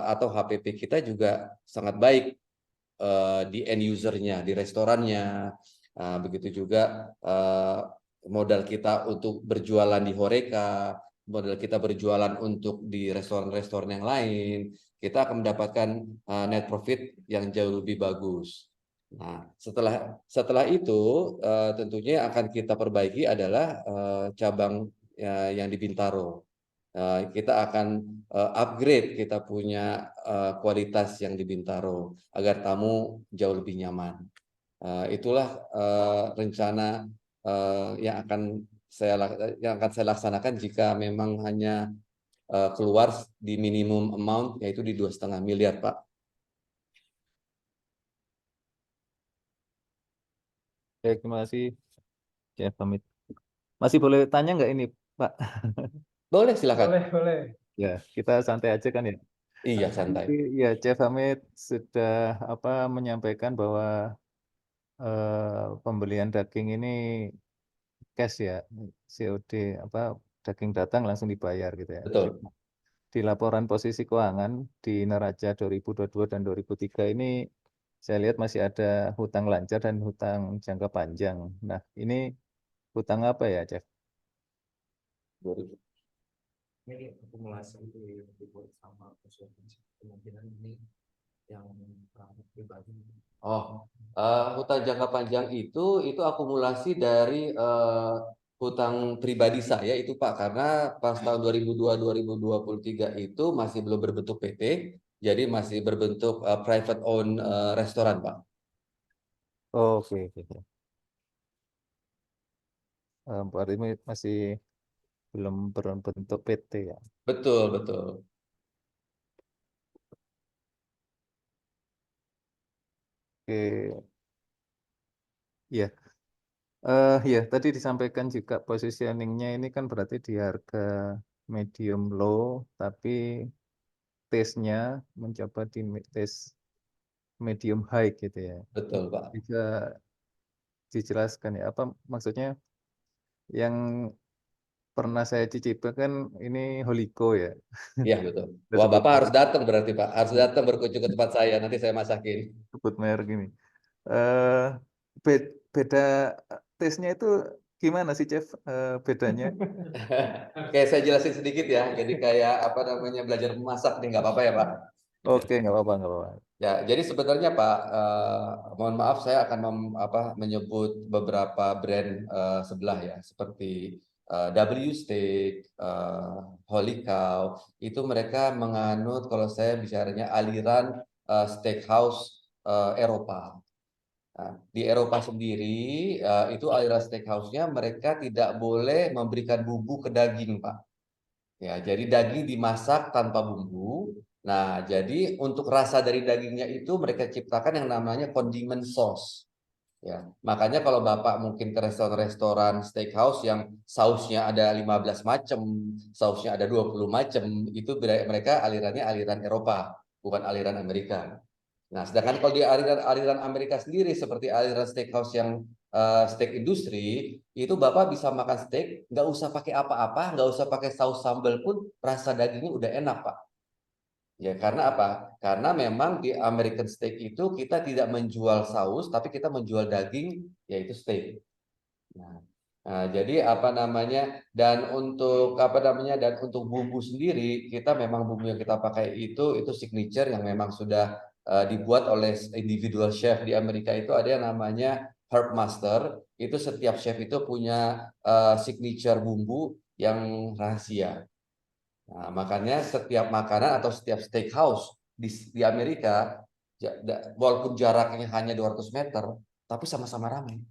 atau HPP kita juga sangat baik di end usernya, di restorannya. Begitu juga modal kita untuk berjualan di Horeca, modal kita berjualan untuk di restoran-restoran yang lain, kita akan mendapatkan net profit yang jauh lebih bagus. Nah, setelah itu tentunya akan kita perbaiki adalah cabang yang di Bintaro. Kita akan upgrade kita punya kualitas yang di Bintaro agar tamu jauh lebih nyaman. Itulah rencana yang akan saya laksanakan jika memang hanya keluar di minimum amount, yaitu di 2,5 miliar, Pak. Baik, terima kasih, Chef Hamid. Masih boleh tanya nggak ini, Pak? Boleh, silakan. Boleh. Ya, kita santai aja kan ya. Iya, santai. Jadi ya, Chef Hamid sudah menyampaikan bahwa pembelian daging ini cash ya, COD, daging datang langsung dibayar gitu ya. Betul. Di laporan posisi keuangan di neraca 2022 dan 2003 ini saya lihat masih ada hutang lancar dan hutang jangka panjang. Nah, ini hutang apa ya, Chef? Ini akumulasi dibuat sama kemungkinan ini yang pribadi. Hutang jangka panjang itu akumulasi dari hutang pribadi saya itu, Pak, karena pas tahun 2002-2023 itu masih belum berbentuk PT, jadi masih berbentuk private owned restoran, Pak. Oke. Berarti ini masih belum berbentuk PT ya. Betul. Oke. Ya. Ya, tadi disampaikan juga positioningnya ini kan berarti di harga medium low, tapi taste-nya mencoba di taste medium high gitu ya. Betul, Pak. Bisa dijelaskan ya, apa maksudnya yang pernah saya cicipi kan ini Holiko ya. Iya, betul. Udah Wah, sebut Bapak harus merek, datang berarti, Pak. Harus datang berkunjung ke tempat saya, nanti saya masakin. sebut merek ini. Beda taste-nya itu gimana sih, Chef, bedanya? Oke, saya jelasin sedikit ya. Jadi kayak belajar memasak nih, nggak apa-apa ya, Pak? Oke, nggak apa-apa. Ya, jadi sebenarnya Pak, mohon maaf saya akan menyebut beberapa brand sebelah ya, seperti W Steak, Holy Cow, itu mereka menganut kalau saya bicaranya aliran steakhouse Eropa. Nah, di Eropa sendiri itu aliran steakhouse-nya mereka tidak boleh memberikan bumbu ke daging, Pak. Ya, jadi daging dimasak tanpa bumbu. Nah, jadi untuk rasa dari dagingnya itu mereka ciptakan yang namanya condiment sauce. Ya, makanya kalau Bapak mungkin ke restoran-restoran steakhouse yang sausnya ada 15 macam, sausnya ada 20 macam, itu mereka alirannya aliran Eropa, bukan aliran Amerika. Nah, sedangkan kalau di aliran Amerika sendiri seperti aliran steakhouse yang steak industri, itu Bapak bisa makan steak, nggak usah pakai apa-apa, nggak usah pakai saus sambal pun rasa dagingnya udah enak, Pak. Ya, karena apa? Karena memang di American steak itu kita tidak menjual saus, tapi kita menjual daging, yaitu steak. Jadi dan untuk bumbu sendiri kita memang bumbu yang kita pakai itu signature yang memang sudah dibuat oleh individual chef di Amerika. Itu ada yang namanya Herb Master, itu setiap chef itu punya signature bumbu yang rahasia. Nah, makanya setiap makanan atau setiap steakhouse di Amerika, walaupun jaraknya hanya 200 meter, tapi sama-sama ramai.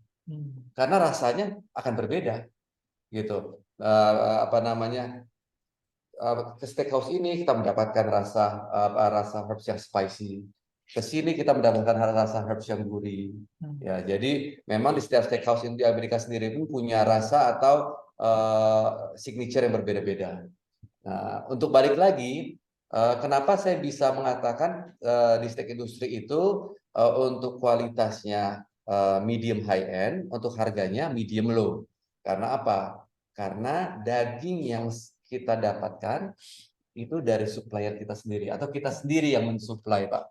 Karena rasanya akan berbeda, gitu. Ke steakhouse ini kita mendapatkan rasa herbs yang spicy. Ke sini kita mendapatkan rasa herbs yang gurih. Ya, jadi memang di setiap steakhouse di Amerika sendiri pun punya rasa atau signature yang berbeda-beda. Nah, untuk balik lagi, kenapa saya bisa mengatakan di steak industri itu untuk kualitasnya medium high end, untuk harganya medium low. Karena apa? Karena daging yang kita dapatkan itu dari supplier kita sendiri atau kita sendiri yang mensuplai, Pak.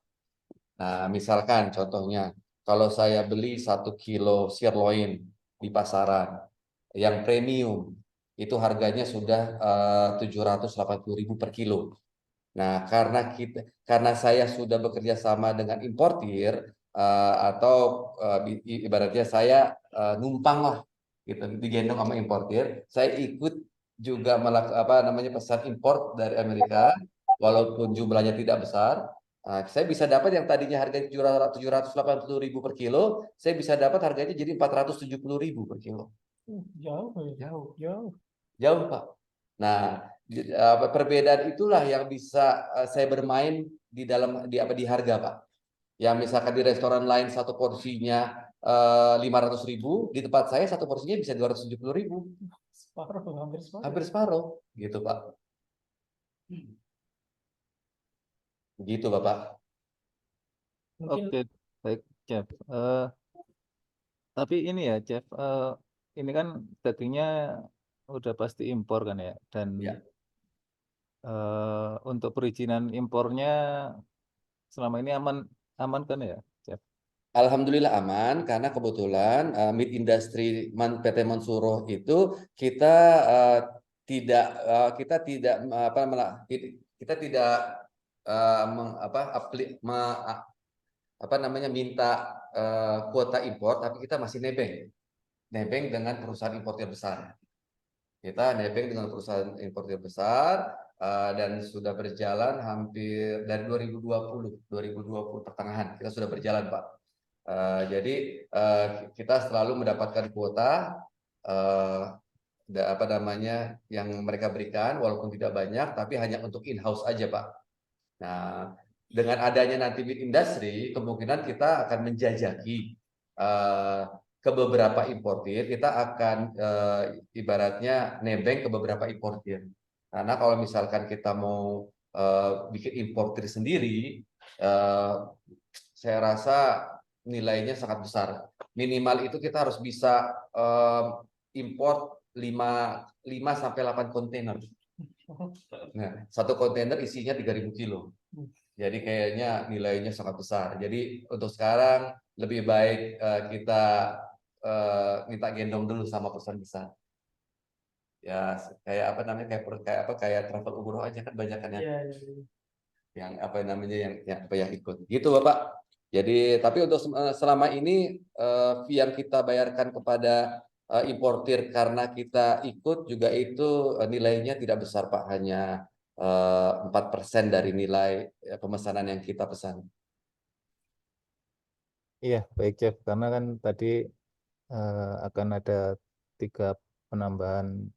Nah, misalkan contohnya, kalau saya beli 1 kilo sirloin di pasaran yang premium, itu harganya sudah 780.000 per kilo. Nah, karena saya sudah bekerja sama dengan importir atau ibaratnya saya numpang lah, gitu, digendong sama importir, saya ikut juga pesan impor dari Amerika, walaupun jumlahnya tidak besar. Nah, saya bisa dapat yang tadinya harganya 780.000 per kilo, saya bisa dapat harganya jadi 470.000 per kilo. Jauh, ya. Jauh, Pak. Nah, perbedaan itulah yang bisa saya bermain di harga, Pak. Yang misalkan di restoran lain satu porsinya 500.000, di tempat saya satu porsinya bisa 270.000. Separuh, hampir separuh. Hampir separuh, gitu, Pak. Begitu, Bapak. Mungkin Oke, baik, Chef. Tapi ini ya, Chef, ini kan dagingnya udah pasti impor kan ya, dan Ya. untuk perizinan impornya selama ini aman kan ya, Chef? Alhamdulillah aman, karena kebetulan meat industry PT Monsuro itu kita tidak minta kuota impor, tapi kita masih nebeng dengan perusahaan importer besar. Kita nebeng dengan perusahaan importer besar dan sudah berjalan hampir dari 2020 pertengahan kita sudah berjalan, Pak. Jadi kita selalu mendapatkan kuota yang mereka berikan, walaupun tidak banyak, tapi hanya untuk in-house aja, Pak. Nah, dengan adanya nanti meat industry, kemungkinan kita akan menjajaki ke beberapa importir, kita akan ibaratnya nebeng ke beberapa importir. Karena kalau misalkan kita mau bikin importir sendiri, saya rasa nilainya sangat besar. Minimal itu kita harus bisa import 5 sampai 8 kontainer. Nah, satu kontainer isinya 3.000 kilo. Jadi kayaknya nilainya sangat besar. Jadi untuk sekarang lebih baik kita minta gendong dulu sama perusahaan besar. Ya, kayak travel umroh aja kan banyak kan yang ikut. Gitu, Bapak. Jadi tapi untuk selama ini fee yang kita bayarkan kepada importir karena kita ikut juga itu nilainya tidak besar, Pak, hanya 4% dari nilai pemesanan yang kita pesan. Iya, baik, Chef. Karena kan tadi akan ada 3 penambahan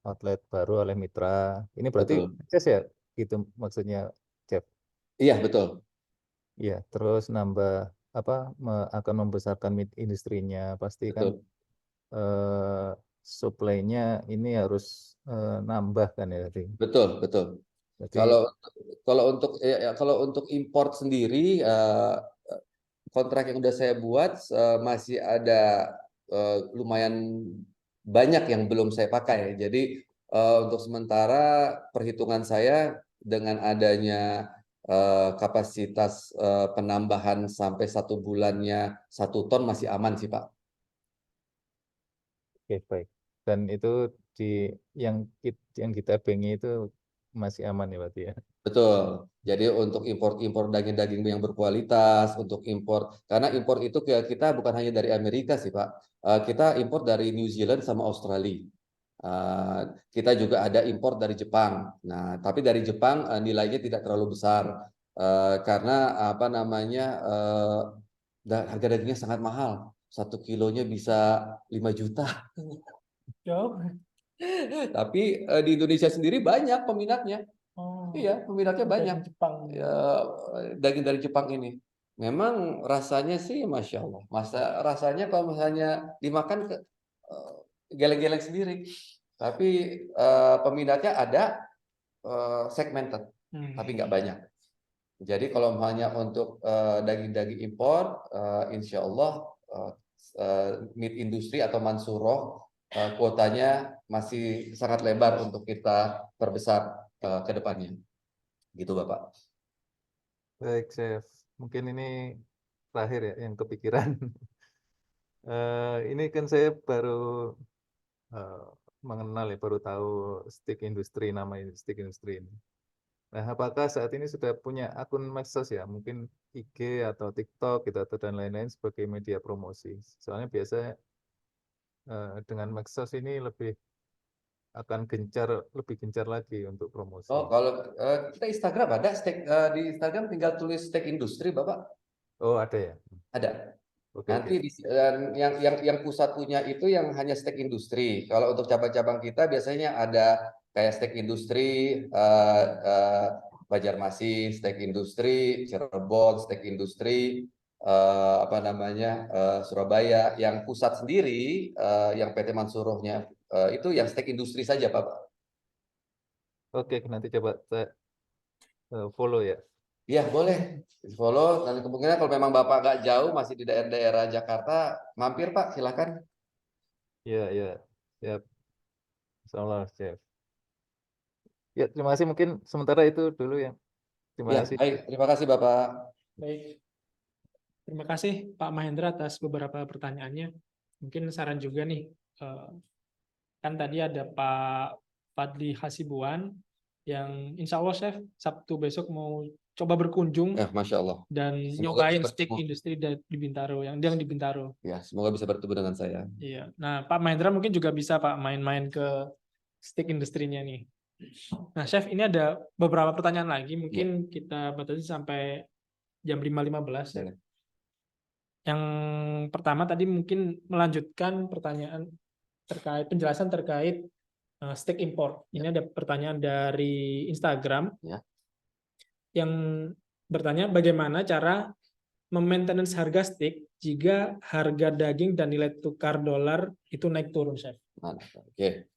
outlet baru oleh mitra. Ini berarti Betul. sukses ya, gitu maksudnya, Chef? Iya, betul. Iya, terus nambah akan membesarkan meat industrinya, pasti kan Betul. supply-nya ini harus nambah kan ya tadi. Betul. Jadi, Kalau untuk import sendiri kontrak yang udah saya buat masih ada lumayan banyak yang belum saya pakai. Jadi untuk sementara perhitungan saya dengan adanya kapasitas penambahan sampai 1 bulannya 1 ton masih aman sih, Pak. oke, baik. Dan itu yang kita bengi itu masih aman ya berarti ya. Betul. Jadi untuk impor daging-daging yang berkualitas, untuk impor, karena impor itu kita bukan hanya dari Amerika sih, Pak. Kita impor dari New Zealand sama Australia. Kita juga ada impor dari Jepang. Nah, tapi dari Jepang nilainya tidak terlalu besar karena harga dagingnya sangat mahal. 1 kilonya bisa 5 juta. jauh. Tapi di Indonesia sendiri banyak peminatnya. Oh, Iya, peminatnya banyak. daging Jepang. Ya, daging dari Jepang ini. Memang rasanya sih, masya Allah. Rasanya kalau misalnya dimakan geleng-geleng sendiri. Tapi peminatnya ada, segmented, tapi nggak banyak. Jadi kalau hanya untuk daging-daging impor, insya Allah meat industry atau Mansuroh kuotanya masih sangat lebar untuk kita perbesar ke depannya. Gitu Bapak. Baik, Chef. Mungkin ini terakhir ya yang kepikiran. Ini kan saya baru mengenal ya, baru tahu steak industry, nama steak industry ini. Nah, apakah saat ini sudah punya akun medsos ya, mungkin IG atau TikTok gitu atau dan lain-lain sebagai media promosi? Soalnya biasanya dengan medsos ini akan lebih gencar lagi untuk promosi. Oh, kalau kita Instagram ada di Instagram tinggal tulis steak industri Bapak. Oh, ada ya? Ada. Oke, Nanti oke. yang pusat punya itu yang hanya steak industri. Kalau untuk cabang-cabang kita biasanya ada kayak steak industri Banjarmasin, steak industri Cirebon, steak industri Surabaya. Yang pusat sendiri yang PT Mansurohnya itu yang steak industri saja Pak. Oke, nanti coba saya follow ya. Iya boleh follow. Dan kemungkinan kalau memang Bapak nggak jauh masih di daerah Jakarta, mampir Pak silakan. Iya, iya. Siap. Insyaallah, Chef. Ya, terima kasih. Mungkin sementara itu dulu ya. Terima Ya, kasih. baik. Terima kasih Bapak. Baik. Terima kasih Pak Mahendra atas beberapa pertanyaannya. Mungkin saran juga nih, kan tadi ada Pak Fadli Hasibuan yang insya Allah Chef Sabtu besok mau coba berkunjung Ya, Masya Allah. dan Semoga nyobain bisa steak bertemu. industri di Bintaro, yang di Bintaro. Ya, semoga bisa bertemu dengan saya. Iya. Nah, Pak Mahendra mungkin juga bisa Pak main-main ke steak industrinya nih. Nah, Chef, ini ada beberapa pertanyaan lagi, mungkin kita batasi sampai jam 5.15 ya. Boleh. Yang pertama tadi mungkin melanjutkan pertanyaan penjelasan terkait steak import. Ini ada pertanyaan dari Instagram yang bertanya bagaimana cara memaintenance harga steak jika harga daging dan nilai tukar dolar itu naik turun, Chef. Oke.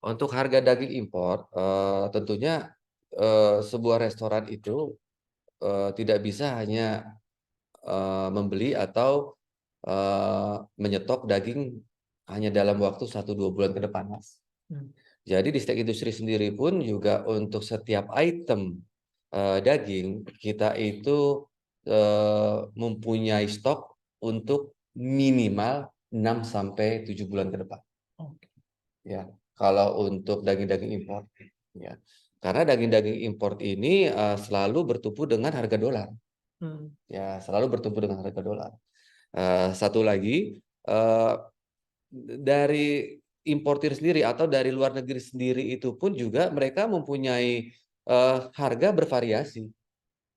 Untuk harga daging impor, tentunya sebuah restoran itu tidak bisa hanya membeli atau menyetok daging hanya dalam waktu 1-2 bulan ke depan, Mas. Jadi di steak industri sendiri pun juga untuk setiap item daging kita itu mempunyai stok untuk minimal 6-7 bulan ke depan. Ya, kalau untuk daging-daging impor, ya. Karena daging-daging impor ini selalu bertumpu dengan harga dolar. Ya, selalu bertumpu dengan harga dolar. Satu lagi, dari importir sendiri atau dari luar negeri sendiri itu pun juga mereka mempunyai harga bervariasi.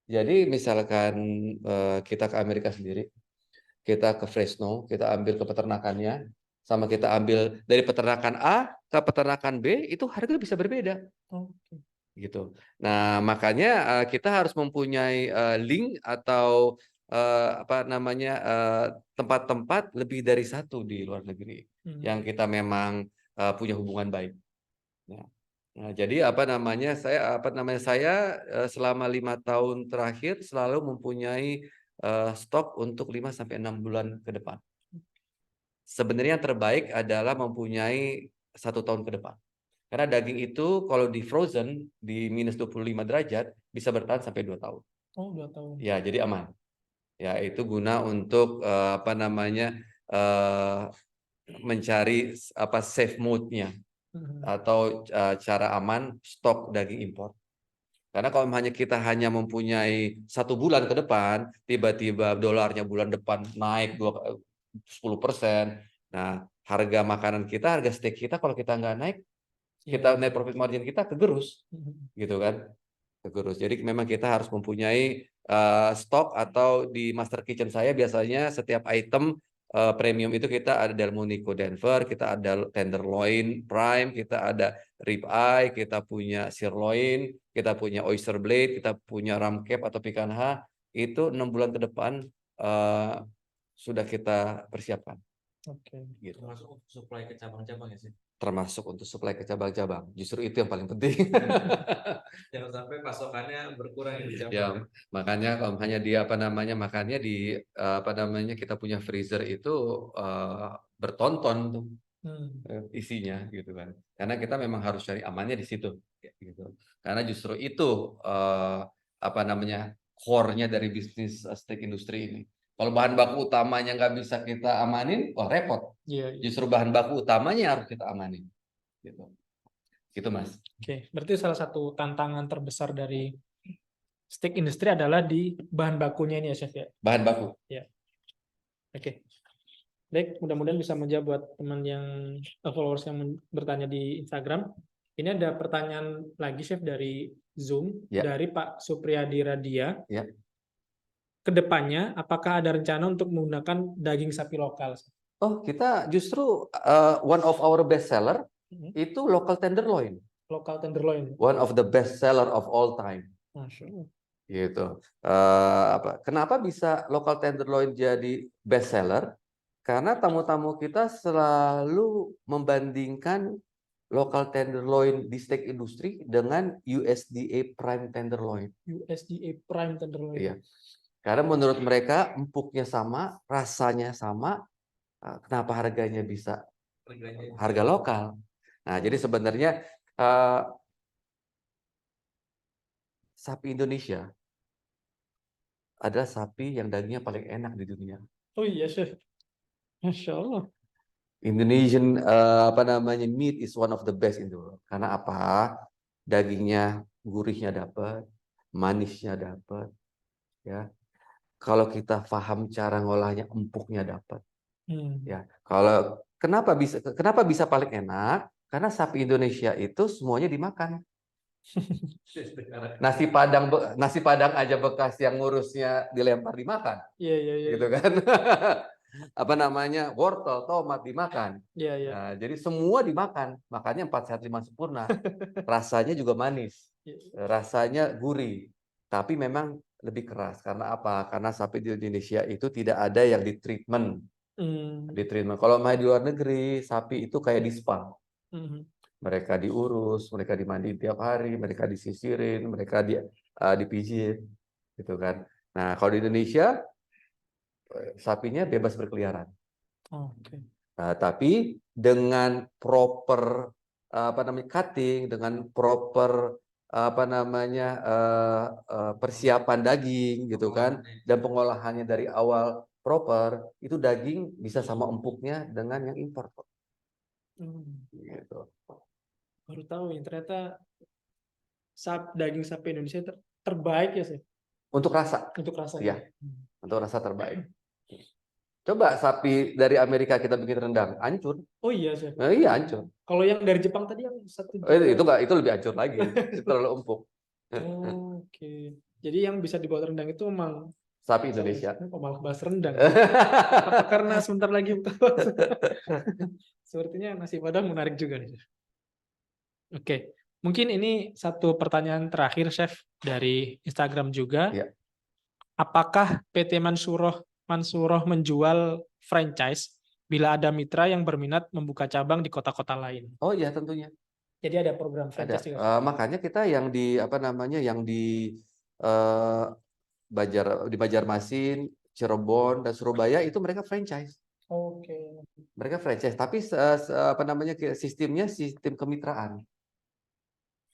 Jadi misalkan kita ke Amerika sendiri, kita ke Fresno, kita ambil ke peternakannya, sama kita ambil dari peternakan A ke peternakan B, itu harga bisa berbeda. Gitu. Nah, makanya kita harus mempunyai link atau tempat-tempat lebih dari satu di luar negeri yang kita memang punya hubungan baik. Ya. Nah, jadi saya selama 5 tahun terakhir selalu mempunyai stok untuk 5-6 bulan ke depan. Sebenarnya yang terbaik adalah mempunyai 1 tahun ke depan. Karena daging itu kalau di frozen di minus 25 derajat bisa bertahan sampai 2 tahun. Oh, 2 tahun. Ya, jadi aman. Ya, itu guna untuk mencari safe mode-nya atau cara aman stok daging impor. Karena kalau kita hanya mempunyai 1 bulan ke depan, tiba-tiba dolarnya bulan depan naik 10%. Nah, harga makanan kita, harga steak kita kalau kita nggak naik, kita net profit margin kita kegerus, gitu kan? Kegerus. Jadi memang kita harus mempunyai stok atau di master kitchen saya biasanya setiap item premium itu kita ada Delmonico Denver, kita ada tenderloin prime, kita ada ribeye, kita punya sirloin, kita punya oyster blade, kita punya ram cap atau picanha. Itu 6 bulan ke depan sudah kita persiapkan. Oke. Gitu. Termasuk untuk supply ke cabang-cabang ya sih. Termasuk untuk supply ke cabang-cabang. Justru itu yang paling penting. Jangan sampai pasokannya berkurang di cabang. Ya, makanya kalau hanya di makanya di kita punya freezer itu bertonton tuh isinya gitu kan. Karena kita memang harus cari amannya di situ gitu. Karena justru itu core-nya dari bisnis steak industri ini. Kalau bahan baku utamanya nggak bisa kita amanin, wah repot. Iya. Justru bahan baku utamanya harus kita amanin. Gitu Mas. Oke, berarti salah satu tantangan terbesar dari steak industry adalah di bahan bakunya ini ya, Chef ya? Bahan baku. Ya. Oke. Baik, mudah-mudahan bisa menjawab buat teman yang followers yang bertanya di Instagram. Ini ada pertanyaan lagi, Chef, dari Zoom, dari Pak Supriyadi Radia. Ya. Kedepannya, apakah ada rencana untuk menggunakan daging sapi lokal? Oh, kita justru one of our best seller itu local tenderloin. Local tenderloin. One of the best seller of all time. Masya Allah. Gitu. Kenapa bisa local tenderloin jadi best seller? Karena tamu-tamu kita selalu membandingkan local tenderloin di steak industri dengan USDA prime tenderloin. USDA prime tenderloin. Iya. Karena menurut mereka empuknya sama, rasanya sama, kenapa harganya bisa harga lokal? Nah, jadi sebenarnya sapi Indonesia adalah sapi yang dagingnya paling enak di dunia. Oh iya, Chef. Masya Allah. Indonesian meat is one of the best in the world. Karena apa? Dagingnya gurihnya dapat, manisnya dapat, ya. Kalau kita paham cara ngolahnya, empuknya dapat. Ya. Kalau kenapa bisa paling enak? Karena sapi Indonesia itu semuanya dimakan. Nasi padang aja bekas yang ngurusnya dilempar dimakan. Iya. Gitu kan. Wortel, tomat dimakan. Iya. Nah, jadi semua dimakan. Makanya 4 sehat 5 sempurna. Rasanya juga manis. Rasanya gurih. Tapi memang lebih keras. Karena apa? Karena sapi di Indonesia itu tidak ada yang ditreatment. Ditreatment. Kalau main di luar negeri, sapi itu kayak di spa. Mereka diurus, mereka dimandiin tiap hari, mereka disisirin, mereka dipijit, gitu kan. Nah, kalau di Indonesia sapinya bebas berkeliaran. Nah, tapi dengan proper cutting, dengan proper persiapan daging, gitu kan, dan pengolahannya dari awal proper, itu daging bisa sama empuknya dengan yang impor. Gitu. Baru tahu ya, ternyata daging sapi Indonesia terbaik ya sih. Untuk rasa. Untuk rasa. Ya. Untuk rasa terbaik. Coba sapi dari Amerika kita bikin rendang, hancur. Oh iya sih. Nah, iya hancur. Kalau yang dari Jepang tadi yang satu. Itu lebih hancur lagi. Itu terlalu empuk. Oke. Jadi yang bisa dibuat rendang itu memang sapi Indonesia. Kok malah bahas rendang? Apa karena sebentar lagi sepertinya nasi padang menarik juga nih. Oke, mungkin ini satu pertanyaan terakhir, Chef, dari Instagram juga. Ya. Apakah PT Mansuroh menjual franchise bila ada mitra yang berminat membuka cabang di kota-kota lain? Oh iya, tentunya. Jadi ada program franchise juga. Makanya kita yang di Banjarmasin, Cirebon, dan Surabaya itu mereka franchise. Oke. Mereka franchise, tapi sistemnya sistem kemitraan.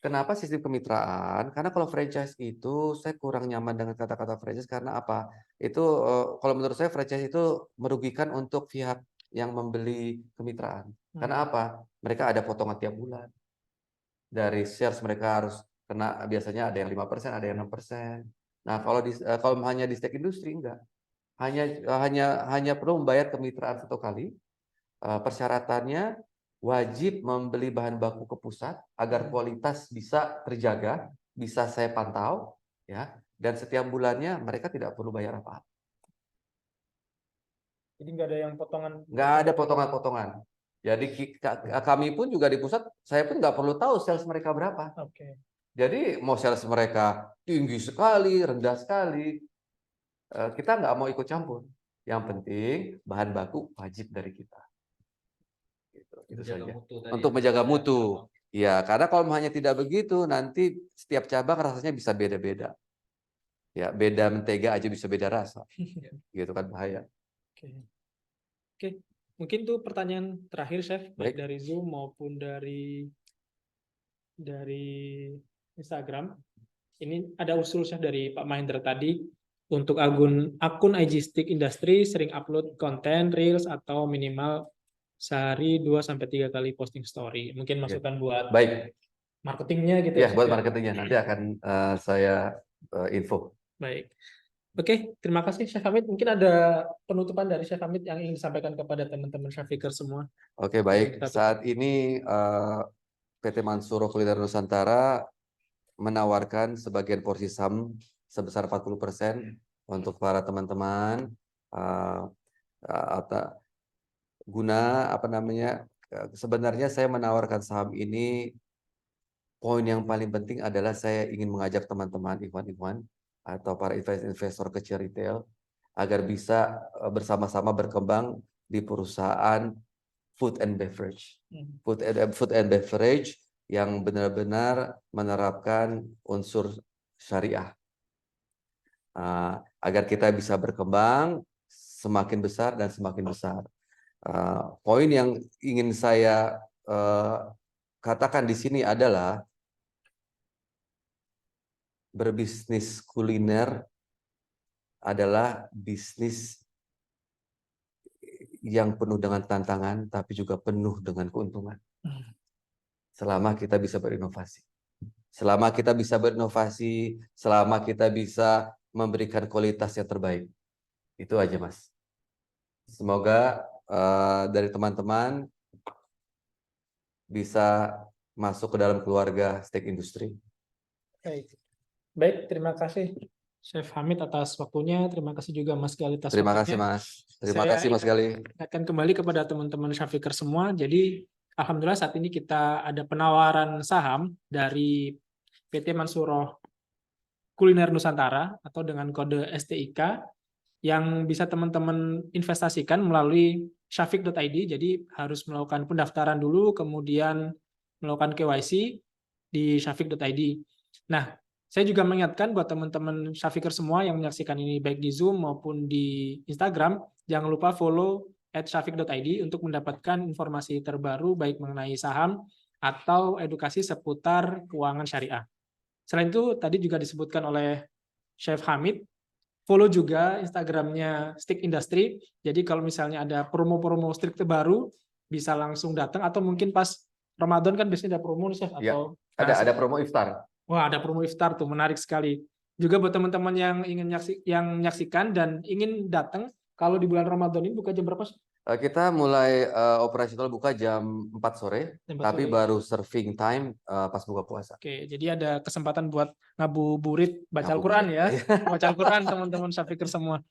Kenapa sistem kemitraan? Karena kalau franchise itu saya kurang nyaman dengan kata-kata franchise karena apa? Itu kalau menurut saya franchise itu merugikan untuk pihak yang membeli kemitraan. Karena apa? Mereka ada potongan tiap bulan. Dari sales mereka harus kena, biasanya ada yang 5%, ada yang 6%. Nah, kalau hanya di steak industri enggak. Hanya perlu membayar kemitraan 1 kali. Persyaratannya wajib membeli bahan baku ke pusat agar kualitas bisa terjaga, bisa saya pantau, ya. Dan setiap bulannya mereka tidak perlu bayar apa-apa. Jadi nggak ada yang potongan. Nggak ada potongan-potongan. Jadi kami pun juga di pusat, saya pun nggak perlu tahu sales mereka berapa. Oke. Jadi mau sales mereka tinggi sekali, rendah sekali, kita nggak mau ikut campur. Yang penting bahan baku wajib dari kita. Itu saja. Untuk menjaga mutu. Ya, karena kalau hanya tidak begitu, nanti setiap cabang rasanya bisa beda-beda. Ya, beda mentega aja bisa beda rasa. Gitu kan bahaya. Oke. Mungkin tuh pertanyaan terakhir, Chef, baik Baik. dari Zoom maupun dari Instagram. Ini ada usul, Chef, dari Pak Mahendra tadi. Untuk akun IG Stick Industry sering upload konten, reels, atau minimal sehari 2-3 kali posting story. Mungkin masukan buat Baik. marketingnya gitu Ya, Chef, buat marketingnya nanti akan saya info. Baik. Oke, terima kasih Chef Hamid. Mungkin ada penutupan dari Chef Hamid yang ingin disampaikan kepada teman-teman Shafiker semua. Oke, baik. Saat ini PT Mansuro Kuliner Nusantara menawarkan sebagian porsi saham sebesar 40% untuk para teman-teman guna sebenarnya saya menawarkan saham ini, poin yang paling penting adalah saya ingin mengajak teman-teman ikhwan-ikhwan atau para investor kecil retail agar bisa bersama-sama berkembang di perusahaan food and beverage. Food and beverage yang benar-benar menerapkan unsur syariah. Agar kita bisa berkembang semakin besar dan semakin besar. Poin yang ingin saya katakan di sini adalah berbisnis kuliner adalah bisnis yang penuh dengan tantangan, tapi juga penuh dengan keuntungan. Selama kita bisa berinovasi. Selama kita bisa berinovasi, selama kita bisa memberikan kualitas yang terbaik. Itu aja, Mas. Semoga dari teman-teman bisa masuk ke dalam keluarga steak industry. Baik, terima kasih Chef Hamid atas waktunya. Terima kasih juga Mas Gali atas Terima waktunya. kasih, Mas. Terima kasih, Mas Gali. Akan kembali kepada teman-teman Shafiker semua. Jadi, alhamdulillah saat ini kita ada penawaran saham dari PT Mansuro Kuliner Nusantara atau dengan kode STIK yang bisa teman-teman investasikan melalui syafik.id. Jadi harus melakukan pendaftaran dulu, kemudian melakukan KYC di syafik.id. Nah, saya juga mengingatkan buat teman-teman Shafiker semua yang menyaksikan ini baik di Zoom maupun di Instagram, jangan lupa follow @syafik.id untuk mendapatkan informasi terbaru baik mengenai saham atau edukasi seputar keuangan syariah. Selain itu, tadi juga disebutkan oleh Chef Hamid, follow juga Instagramnya Stick Industry. Jadi kalau misalnya ada promo-promo stick terbaru, bisa langsung datang atau mungkin pas Ramadan kan biasanya ada promo nih, Chef, atau ya, ada promo iftar. Wah, ada promo iftar tuh, menarik sekali. Juga buat teman-teman yang ingin menyaksikan dan ingin datang, kalau di bulan Ramadan ini buka jam berapa? Kita mulai operasional buka jam 4 sore, tapi baru serving time pas buka puasa. Oke, jadi ada kesempatan buat ngabuburit baca Al-Quran ya. Baca Al-Quran teman-teman Shafiker semua.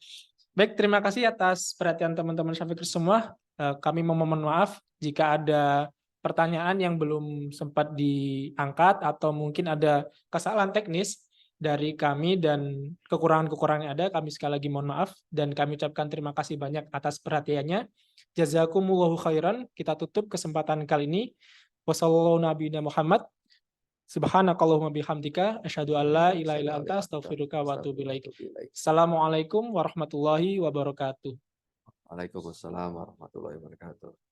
Baik, terima kasih atas perhatian teman-teman Shafiker semua. Kami memohon maaf jika ada pertanyaan yang belum sempat diangkat atau mungkin ada kesalahan teknis dari kami dan kekurangan-kekurangan yang ada, kami sekali lagi mohon maaf dan kami ucapkan terima kasih banyak atas perhatiannya. Jazakumullahu khairan. Kita tutup kesempatan kali ini. Wassallallahu nabiyina Muhammad. Subhanakallahumma bihamdika asyhadu an la ilaha illa anta astaghfiruka wa atubu ilaik. Assalamualaikum warahmatullahi wabarakatuh. Waalaikumsalam warahmatullahi wabarakatuh.